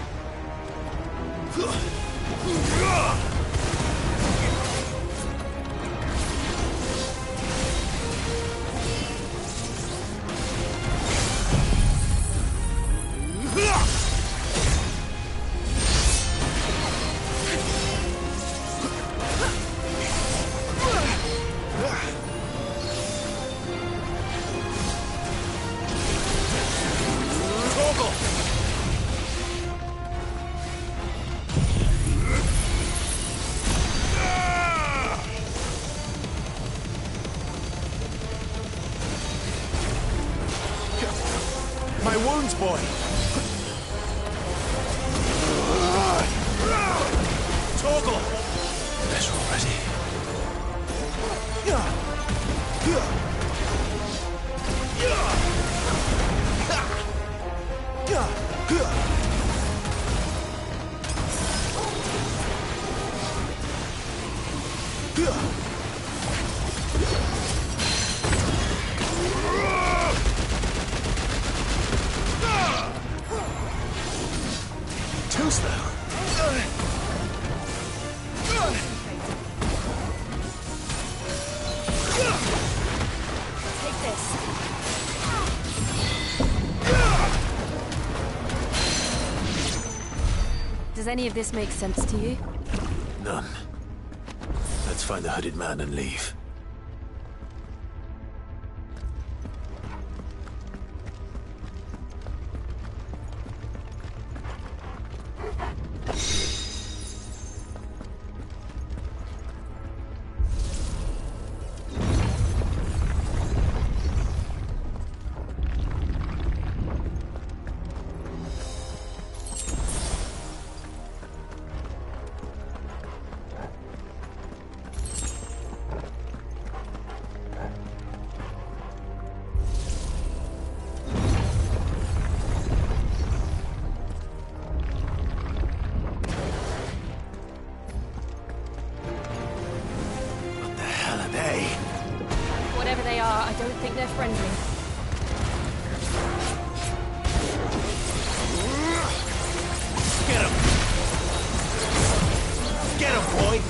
My wounds, boy! Torgal! Better already. Too slow. Take this. Does any of this make sense to you? None. Let's find the hooded man and leave. Whatever they are, I don't think they're friendly. Get him! Get him, boy!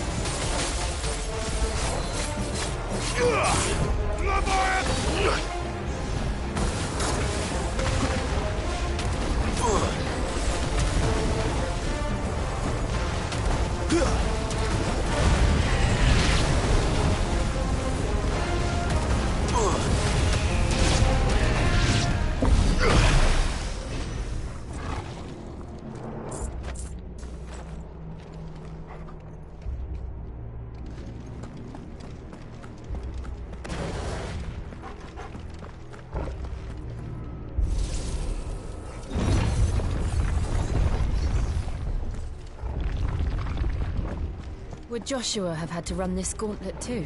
Would Joshua have had to run this gauntlet too?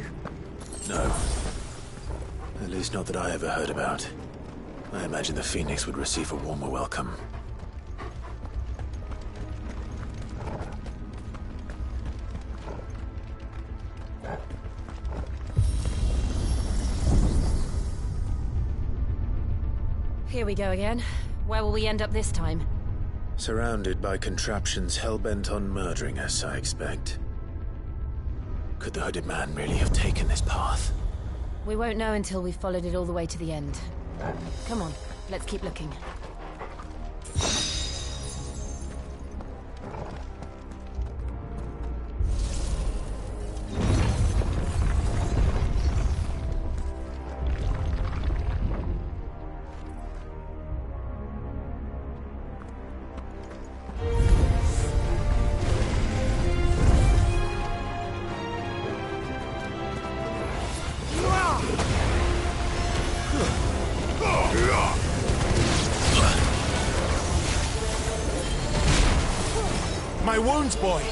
No. At least not that I ever heard about. I imagine the Phoenix would receive a warmer welcome. Here we go again. Where will we end up this time? Surrounded by contraptions hell-bent on murdering us, I expect. Could the hooded man really have taken this path? We won't know until we've followed it all the way to the end. Come on, let's keep looking. My wounds, boy!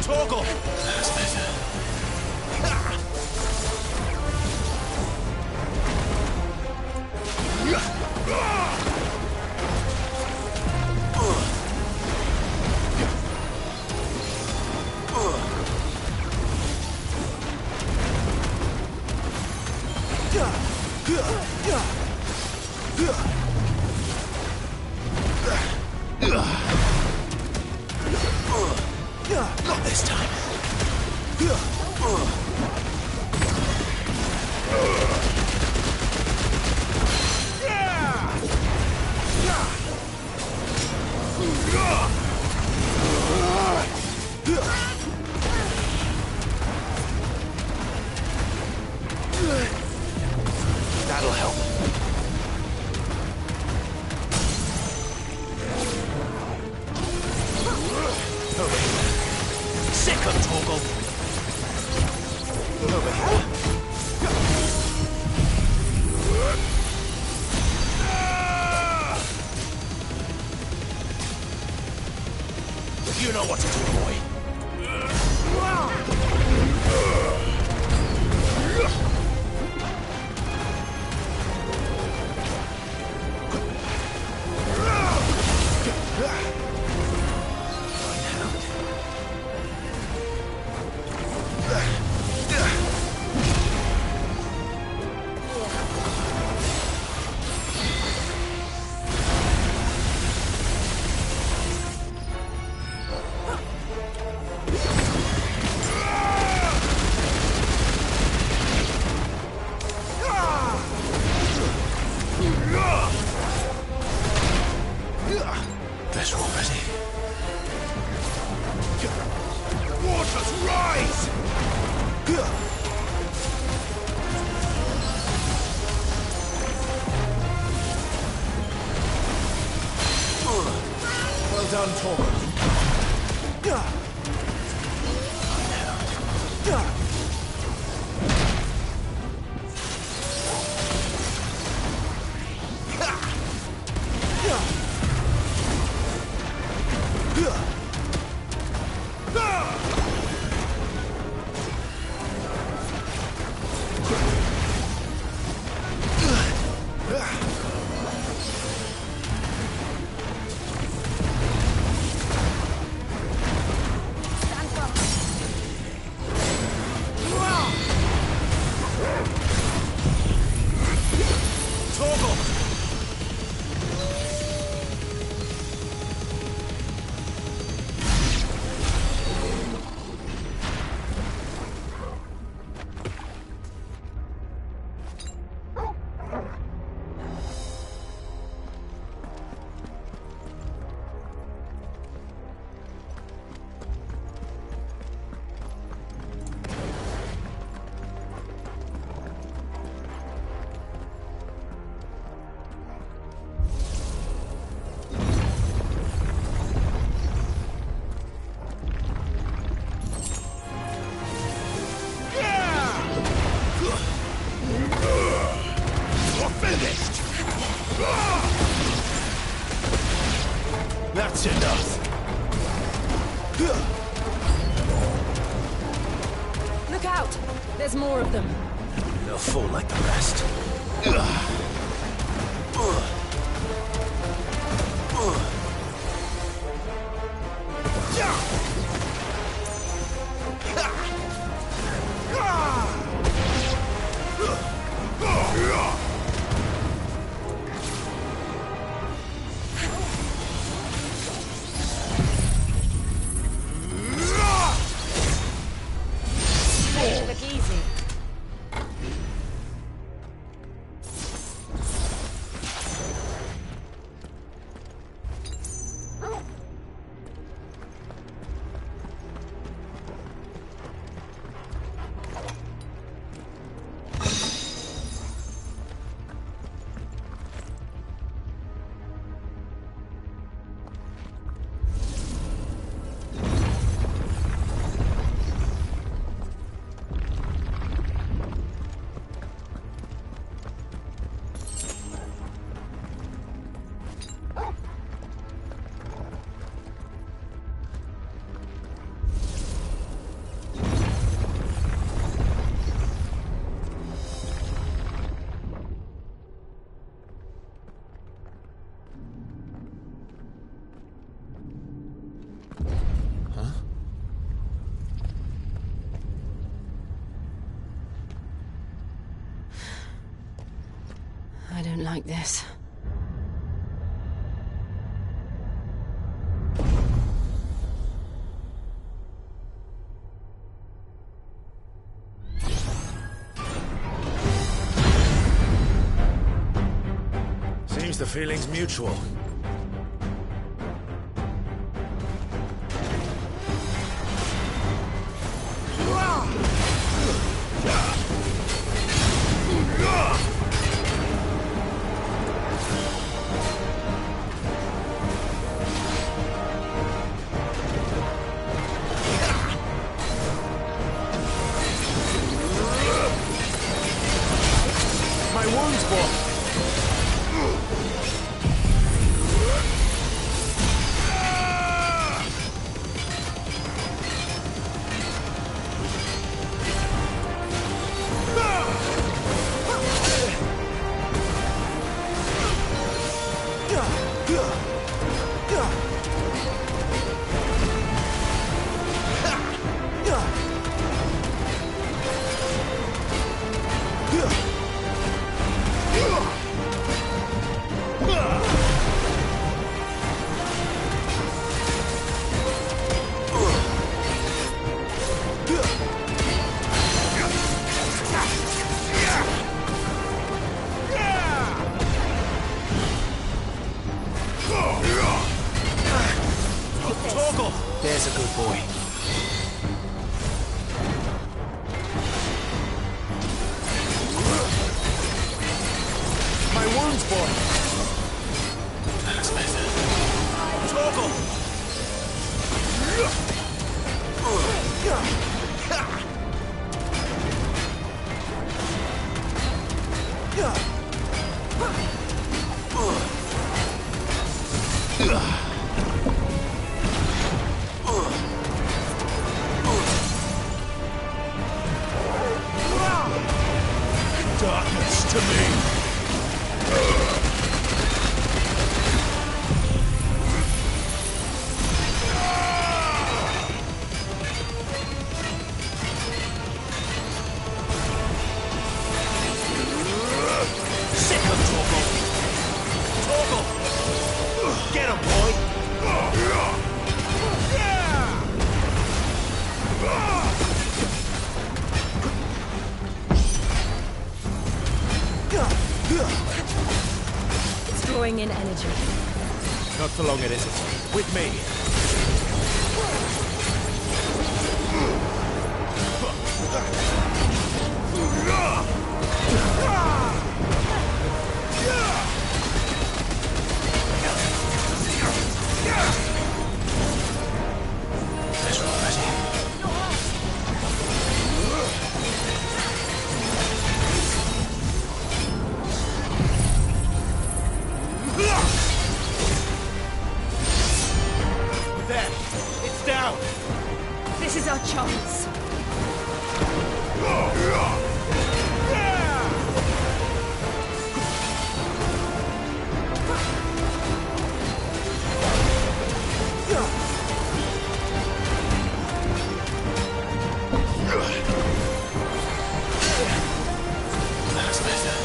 Torgal! That's better. Not this time. That'll help. Sick of Torgal. Over here. You know what to do, boy. They're all ready. Waters rise! Well done, Torgal. That's enough. Look out! There's more of them. They'll fall like the rest. Look easy. I don't like this. Seems the feeling's mutual. My wounds, boy! There's a good boy. My wounds, boy. That's better. Toggle. Darkness to me! Sick of Torgal! Torgal! Get him, boy! It's drawing in energy. Not for long, it isn't. With me. Let's roll, ready. There! It's down! This is our chance. That's better.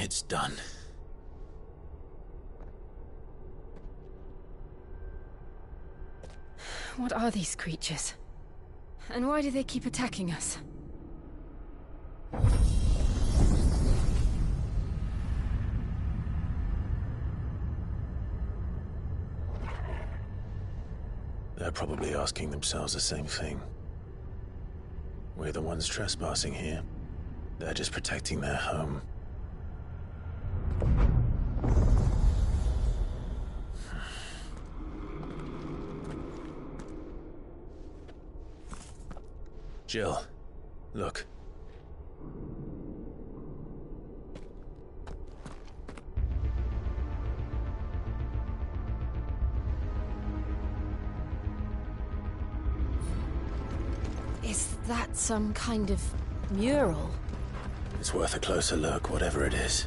It's done. What are these creatures? And why do they keep attacking us? They're probably asking themselves the same thing. We're the ones trespassing here. They're just protecting their home. Jill, look. Is that some kind of mural? It's worth a closer look, whatever it is.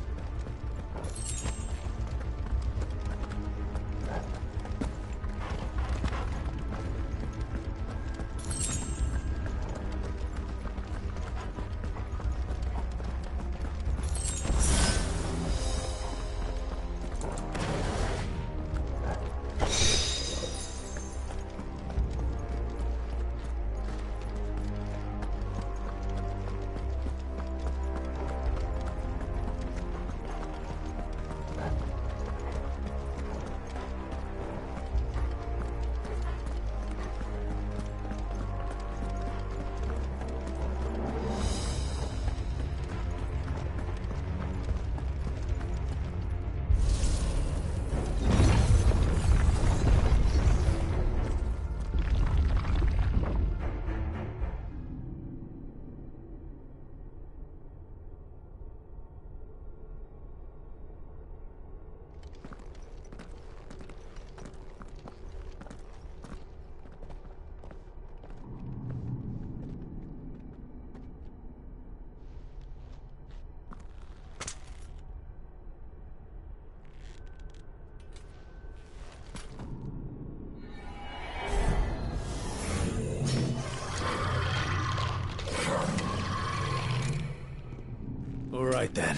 All right then.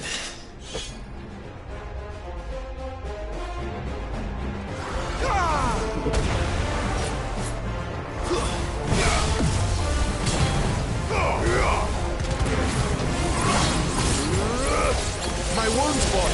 My wounds, boy!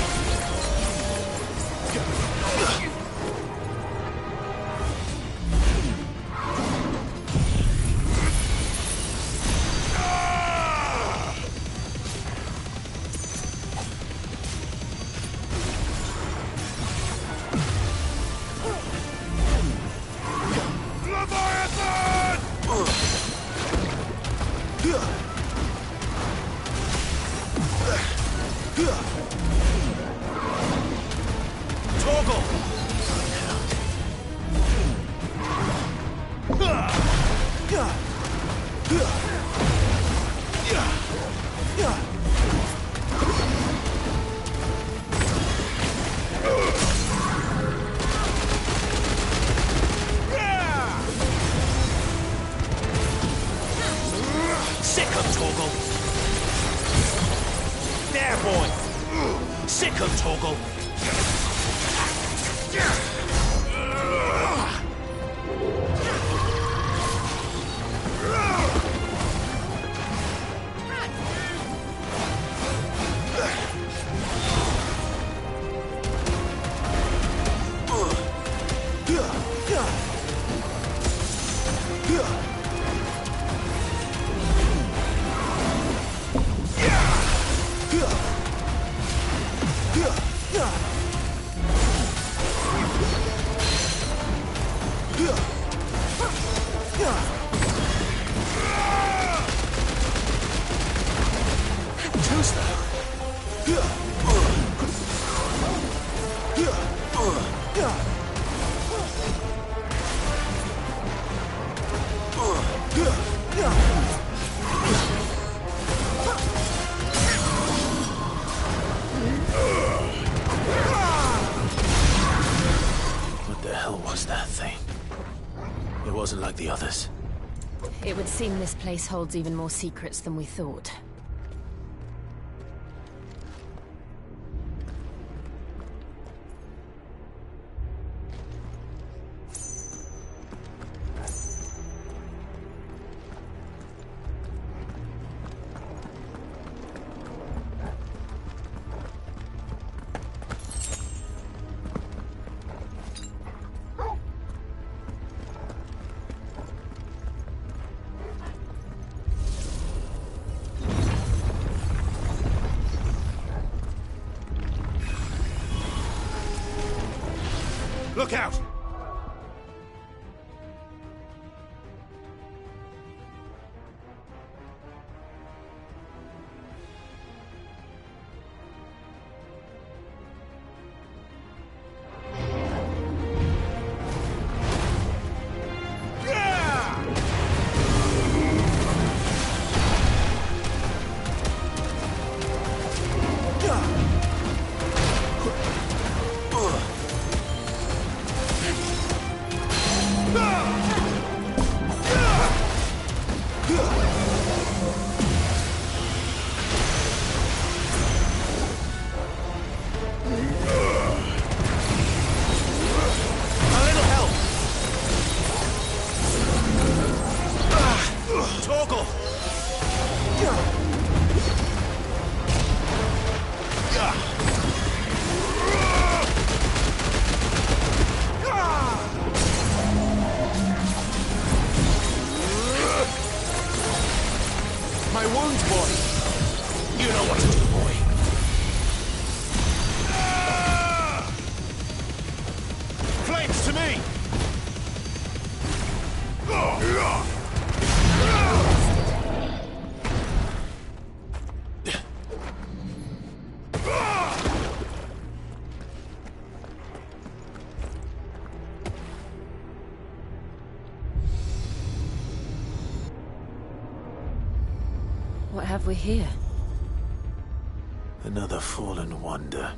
The others. It would seem this place holds even more secrets than we thought. Look out! My wounds, boy. You know what to do, boy. Flames to me! What have we here? Another fallen wonder.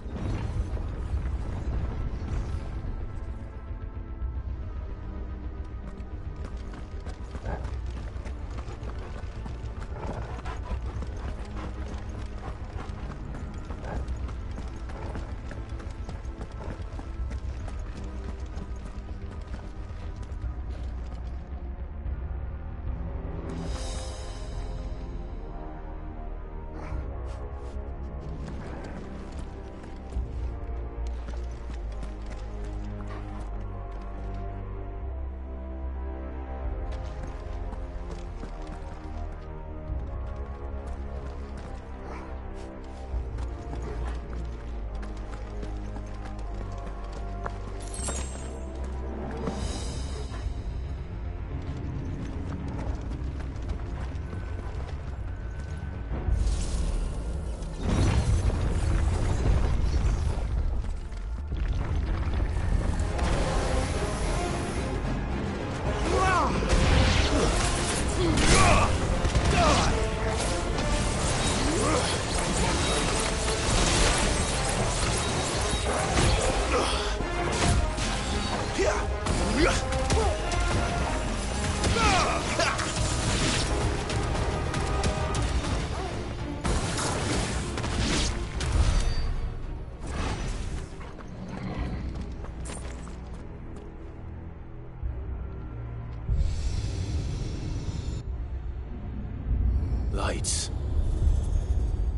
Lights.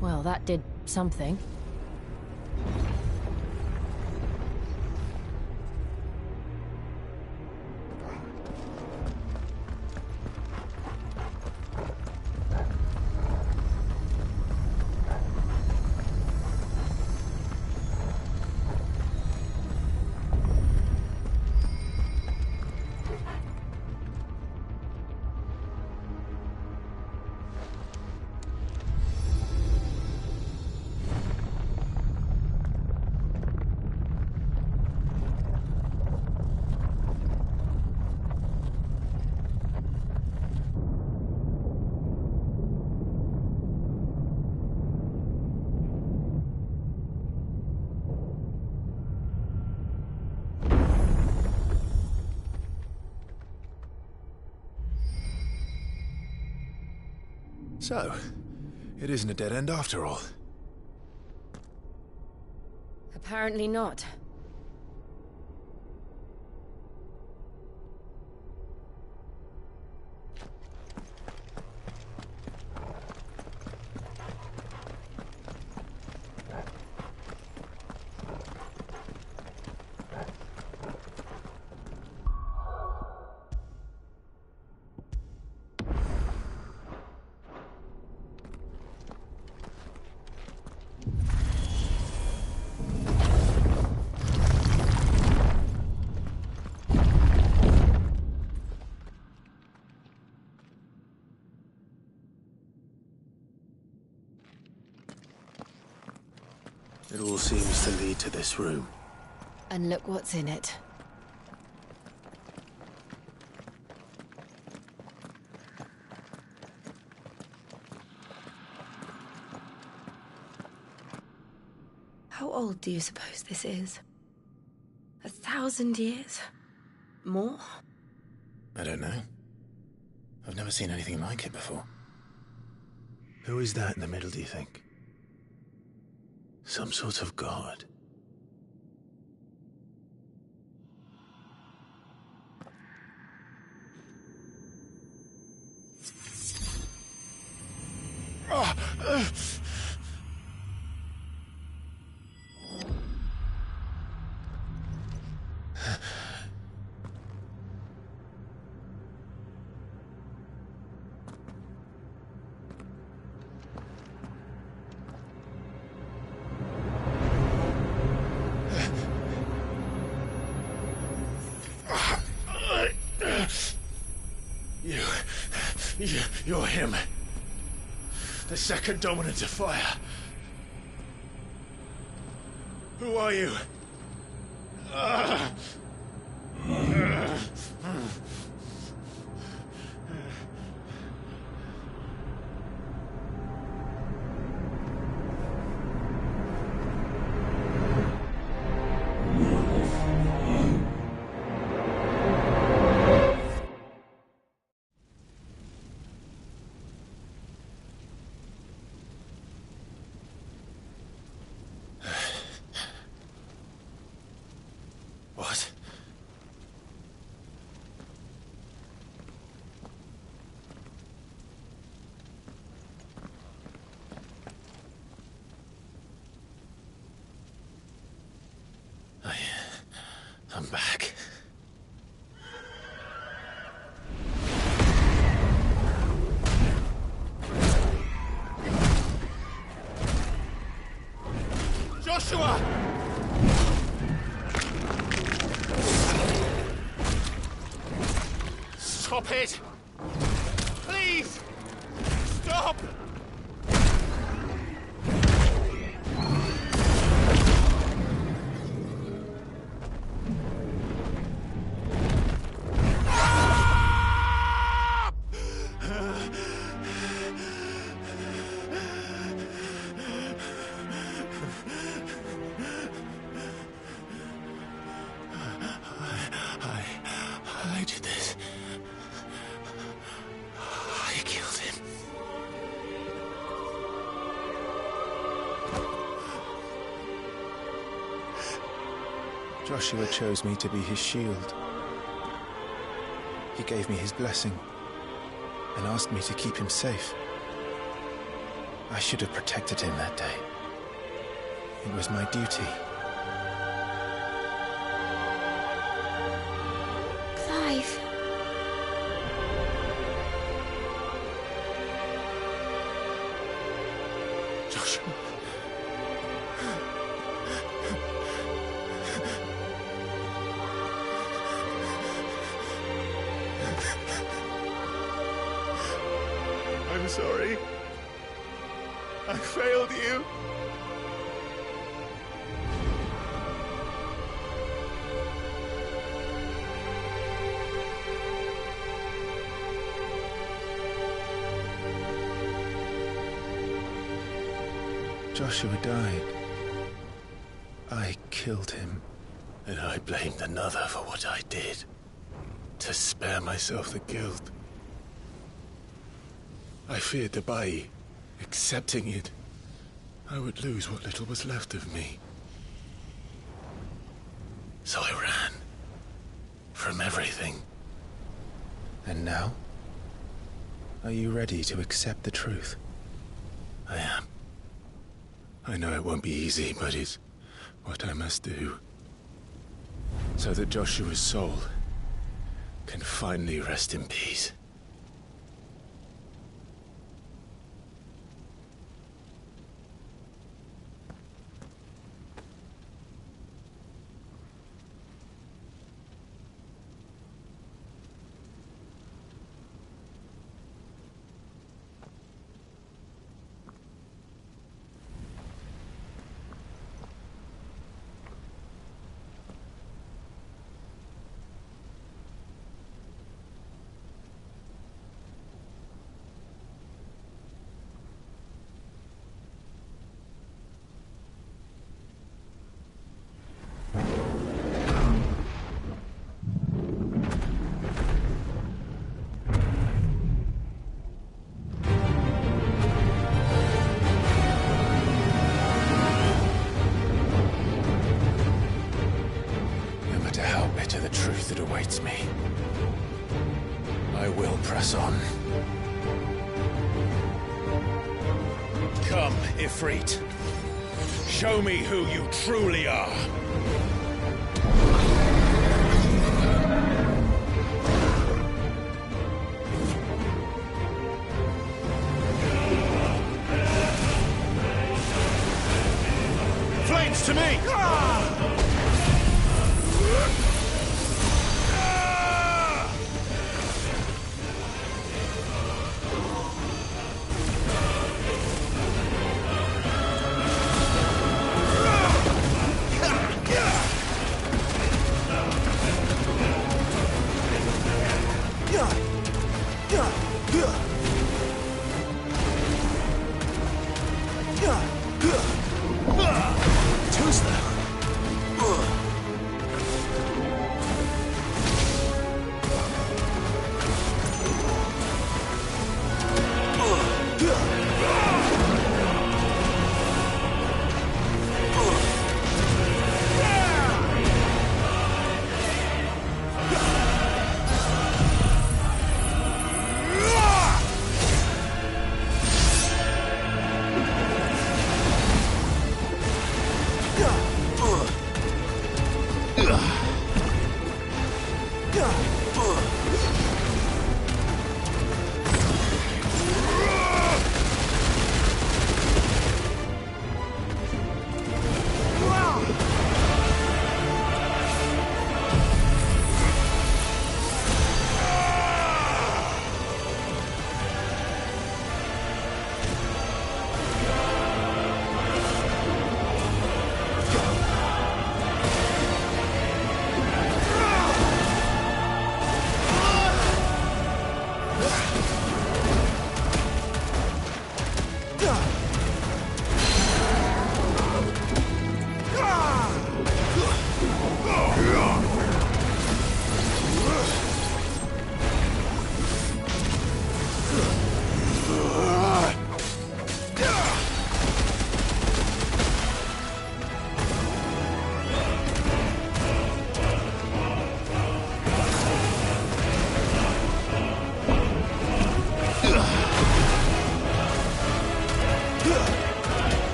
Well, that did something. So, it isn't a dead end after all. Apparently not. It all seems to lead to this room. And look what's in it. How old do you suppose this is? 1,000 years? More? I don't know. I've never seen anything like it before. Who is that in the middle, do you think? Some sort of god? You're him. The second dominant of fire. Who are you? What? I'm back. Joshua! Stop it! Please! Stop! I did this. I killed him. Joshua chose me to be his shield. He gave me his blessing and asked me to keep him safe. I should have protected him that day. It was my duty. Clive. Joshua. I'm sorry. I failed you. Joshua died. I killed him. And I blamed another for what I did. To spare myself the guilt. I feared that by accepting it, I would lose what little was left of me. So I ran. From everything. And now? Are you ready to accept the truth? I am. I know it won't be easy, but it's what I must do. So that Joshua's soul can finally rest in peace. Come, Ifrit. Show me who you truly are. Flames to me!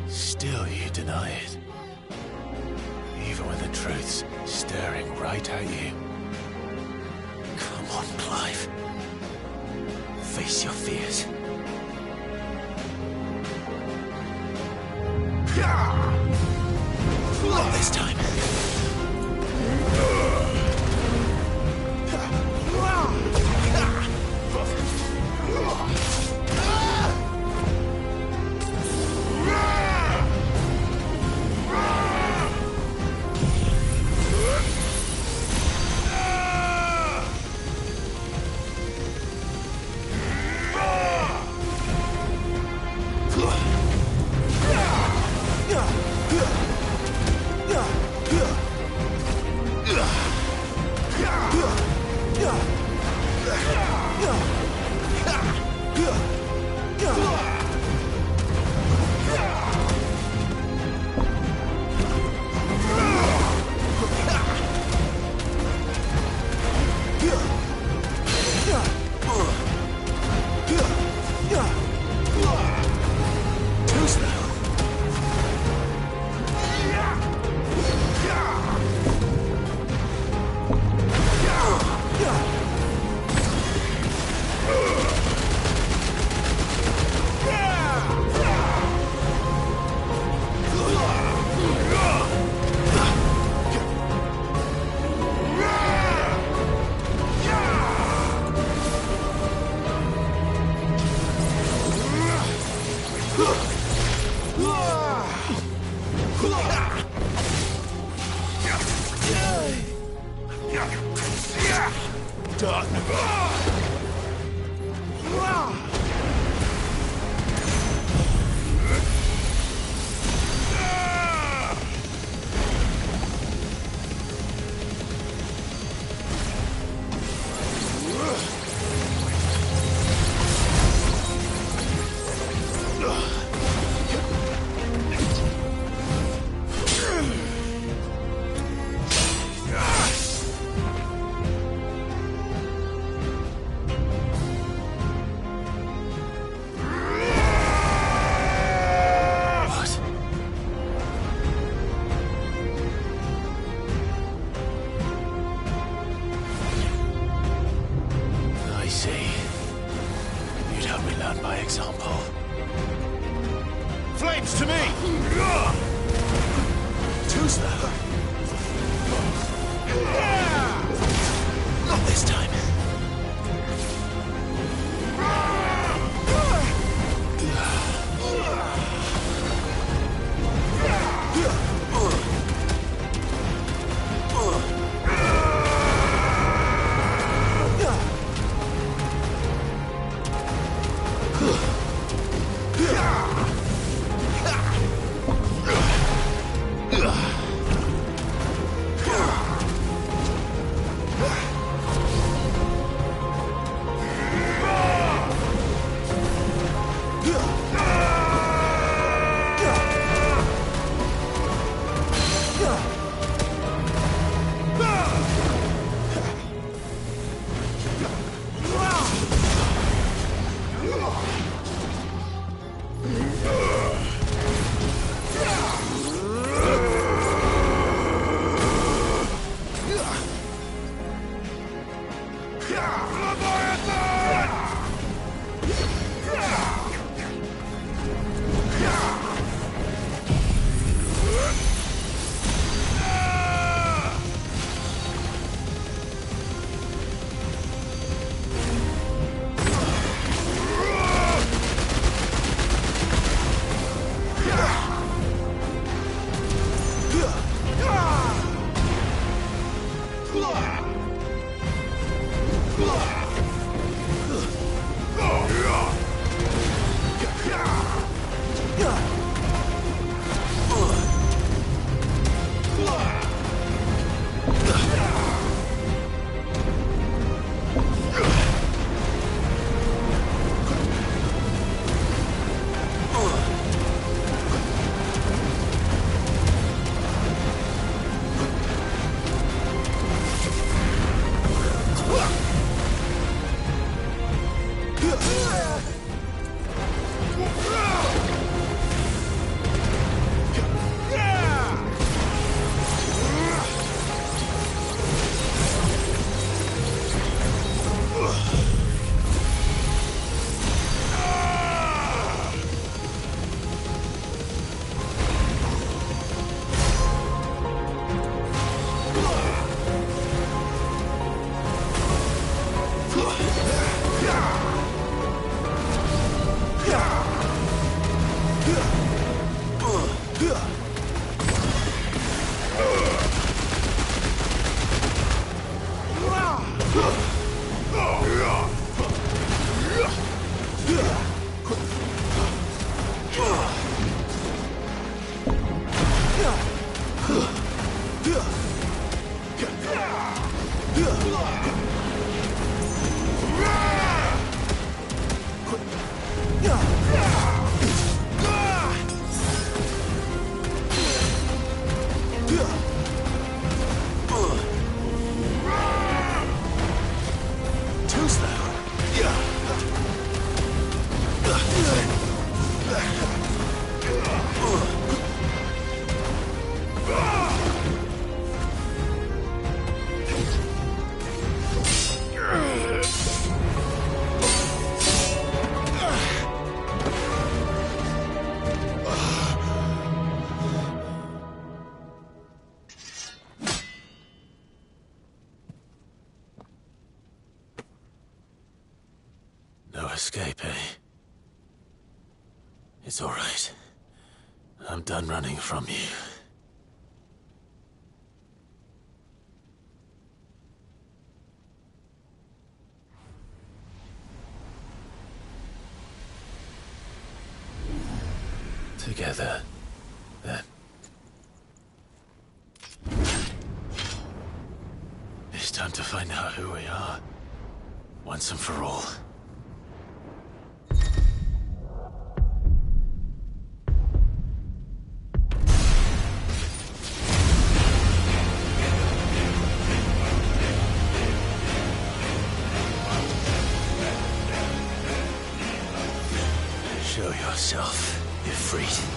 Still you deny it. Even when the truth's staring right at you. Come on, Clive. Face your fears. Not this time. I see. You'd have me learn by example. Flames to me! Too slow. Not this time. No escape, eh? It's all right. I'm done running from you. Together, then. It's time to find out who we are, once and for all. Show yourself, Ifrit.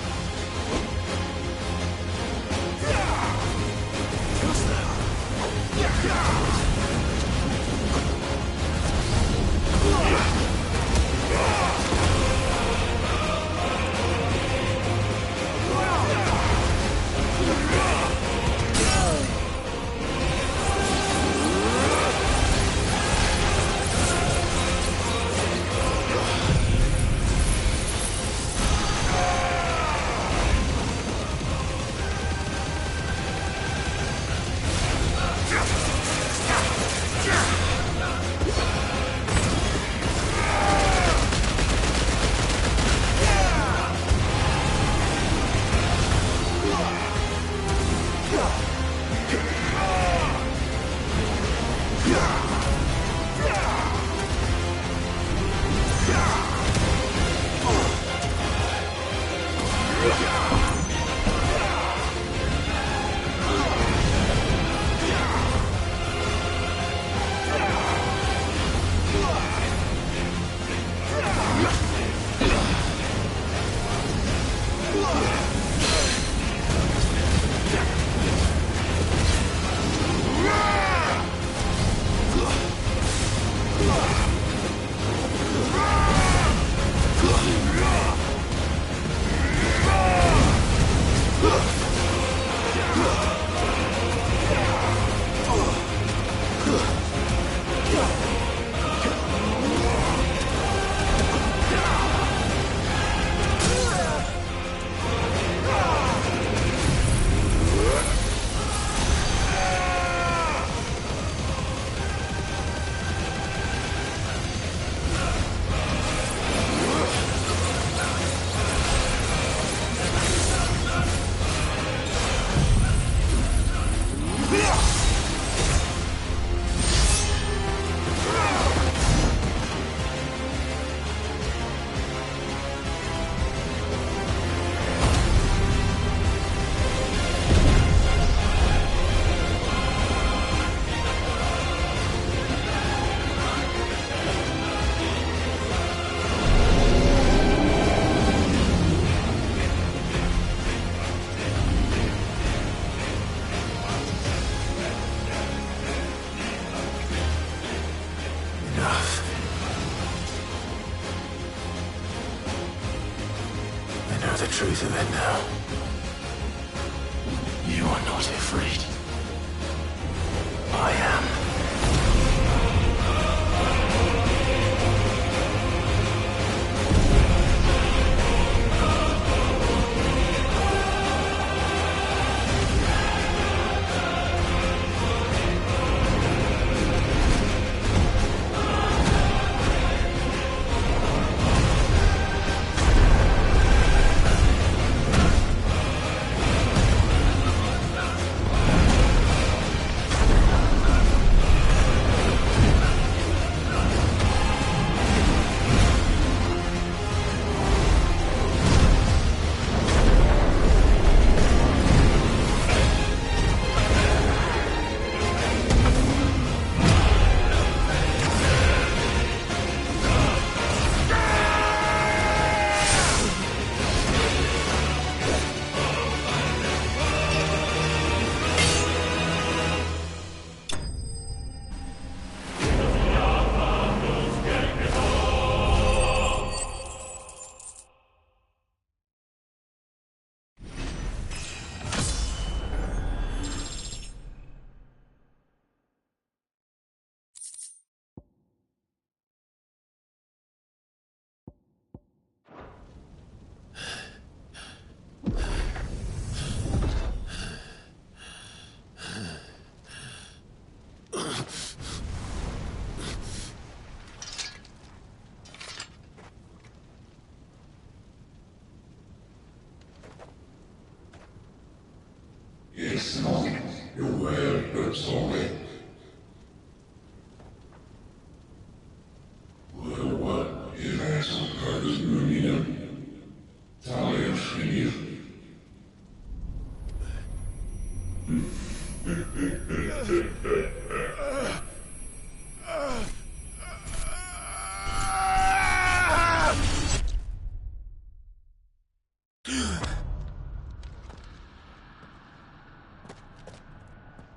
The truth of it now. You are not afraid. I am.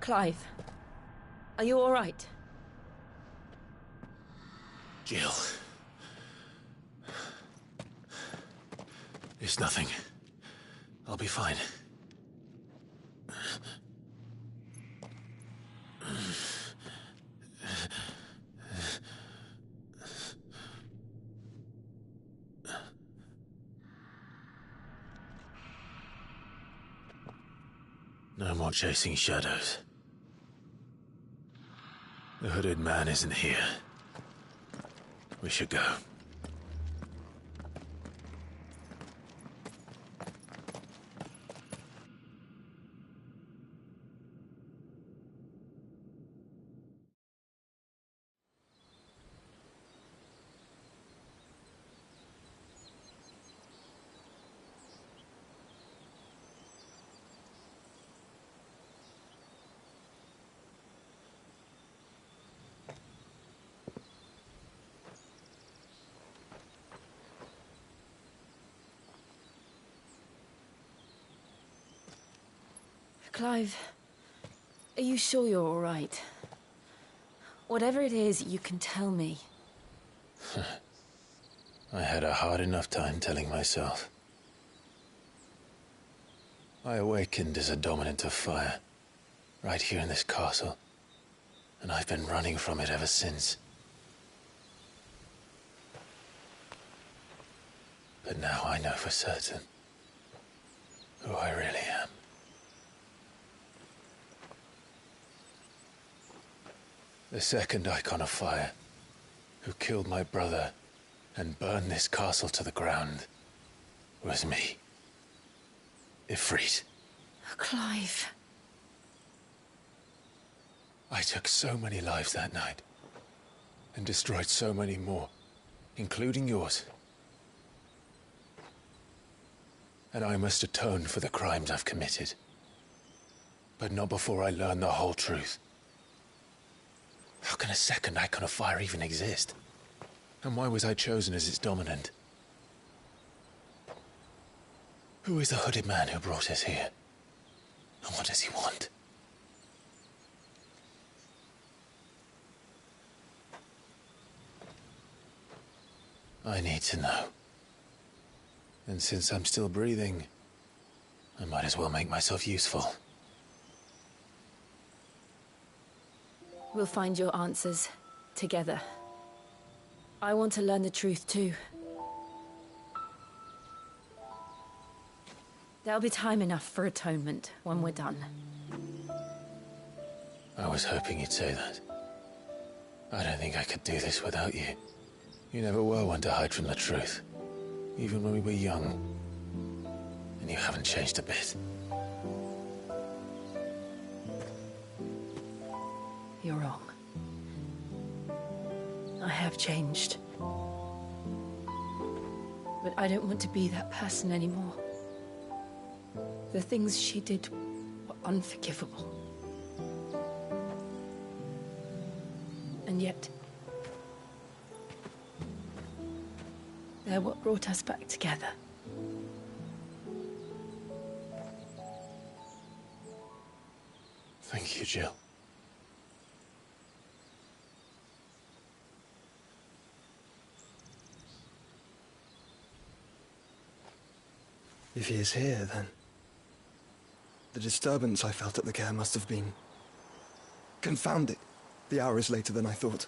Clive, are you all right? Jill. It's nothing. I'll be fine. No more chasing shadows. The hooded man isn't here. We should go. Clive, are you sure you're all right? Whatever it is, you can tell me. I had a hard enough time telling myself. I awakened as a dominant of fire, right here in this castle, and I've been running from it ever since. But now I know for certain who I really am. The second icon of fire, who killed my brother and burned this castle to the ground, was me. Ifrit. Clive. I took so many lives that night, and destroyed so many more, including yours. And I must atone for the crimes I've committed. But not before I learn the whole truth. How can a second icon of fire even exist? And why was I chosen as its dominant? Who is the hooded man who brought us here? And what does he want? I need to know. And since I'm still breathing, I might as well make myself useful. We'll find your answers together. I want to learn the truth too. There'll be time enough for atonement when we're done. I was hoping you'd say that. I don't think I could do this without you. You never were one to hide from the truth, even when we were young. And you haven't changed a bit. You're wrong. I have changed. But I don't want to be that person anymore. The things she did were unforgivable. And yet, they're what brought us back together. Thank you, Jill. If he is here, then the disturbance I felt at the care must have been... Confound it! The hour is later than I thought.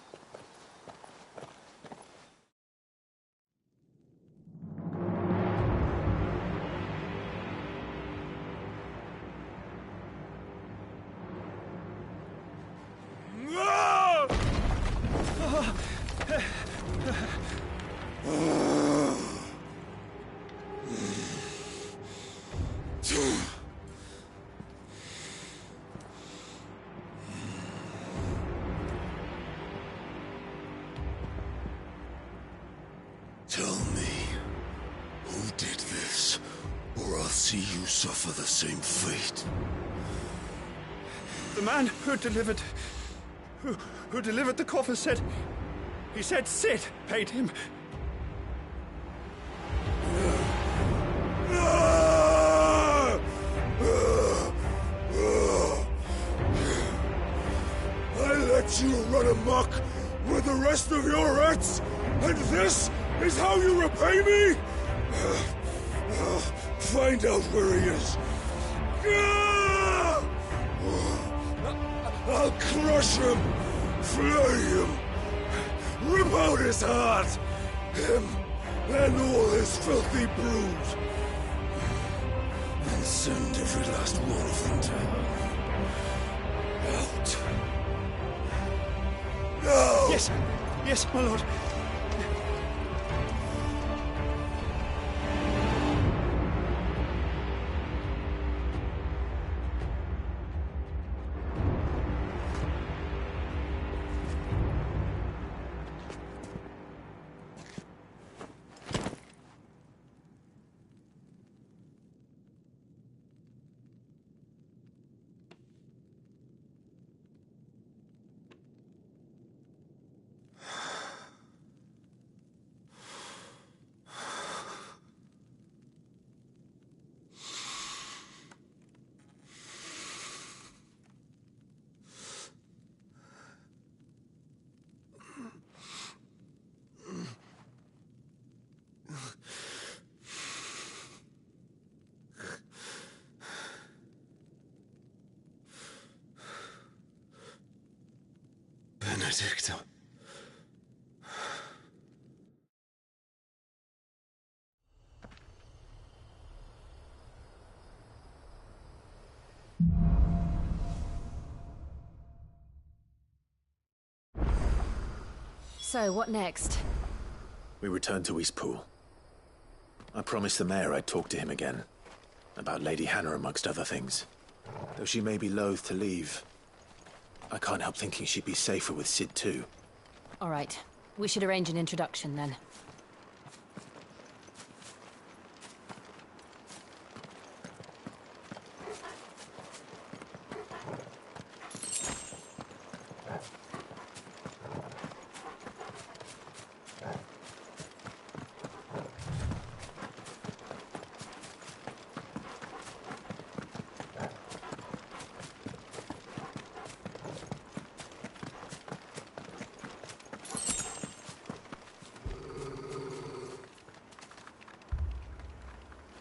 you suffer the same fate. The man who delivered the coffin said... He said Sid paid him. I let you run amok with the rest of your rats, and this is how you repay me? Find out where he is. I'll crush him, flay him, rip out his heart, him and all his filthy brood, and send every last one of them to hell. Out. Now! Yes, yes, my lord. Benedicta. So, what next? We return to Eastpool. I promised the mayor I'd talk to him again. About Lady Hannah, amongst other things. Though she may be loath to leave, I can't help thinking she'd be safer with Sid too. All right. We should arrange an introduction then.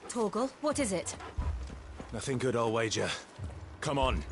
Torgal, what is it? Nothing good, I'll wager. Come on.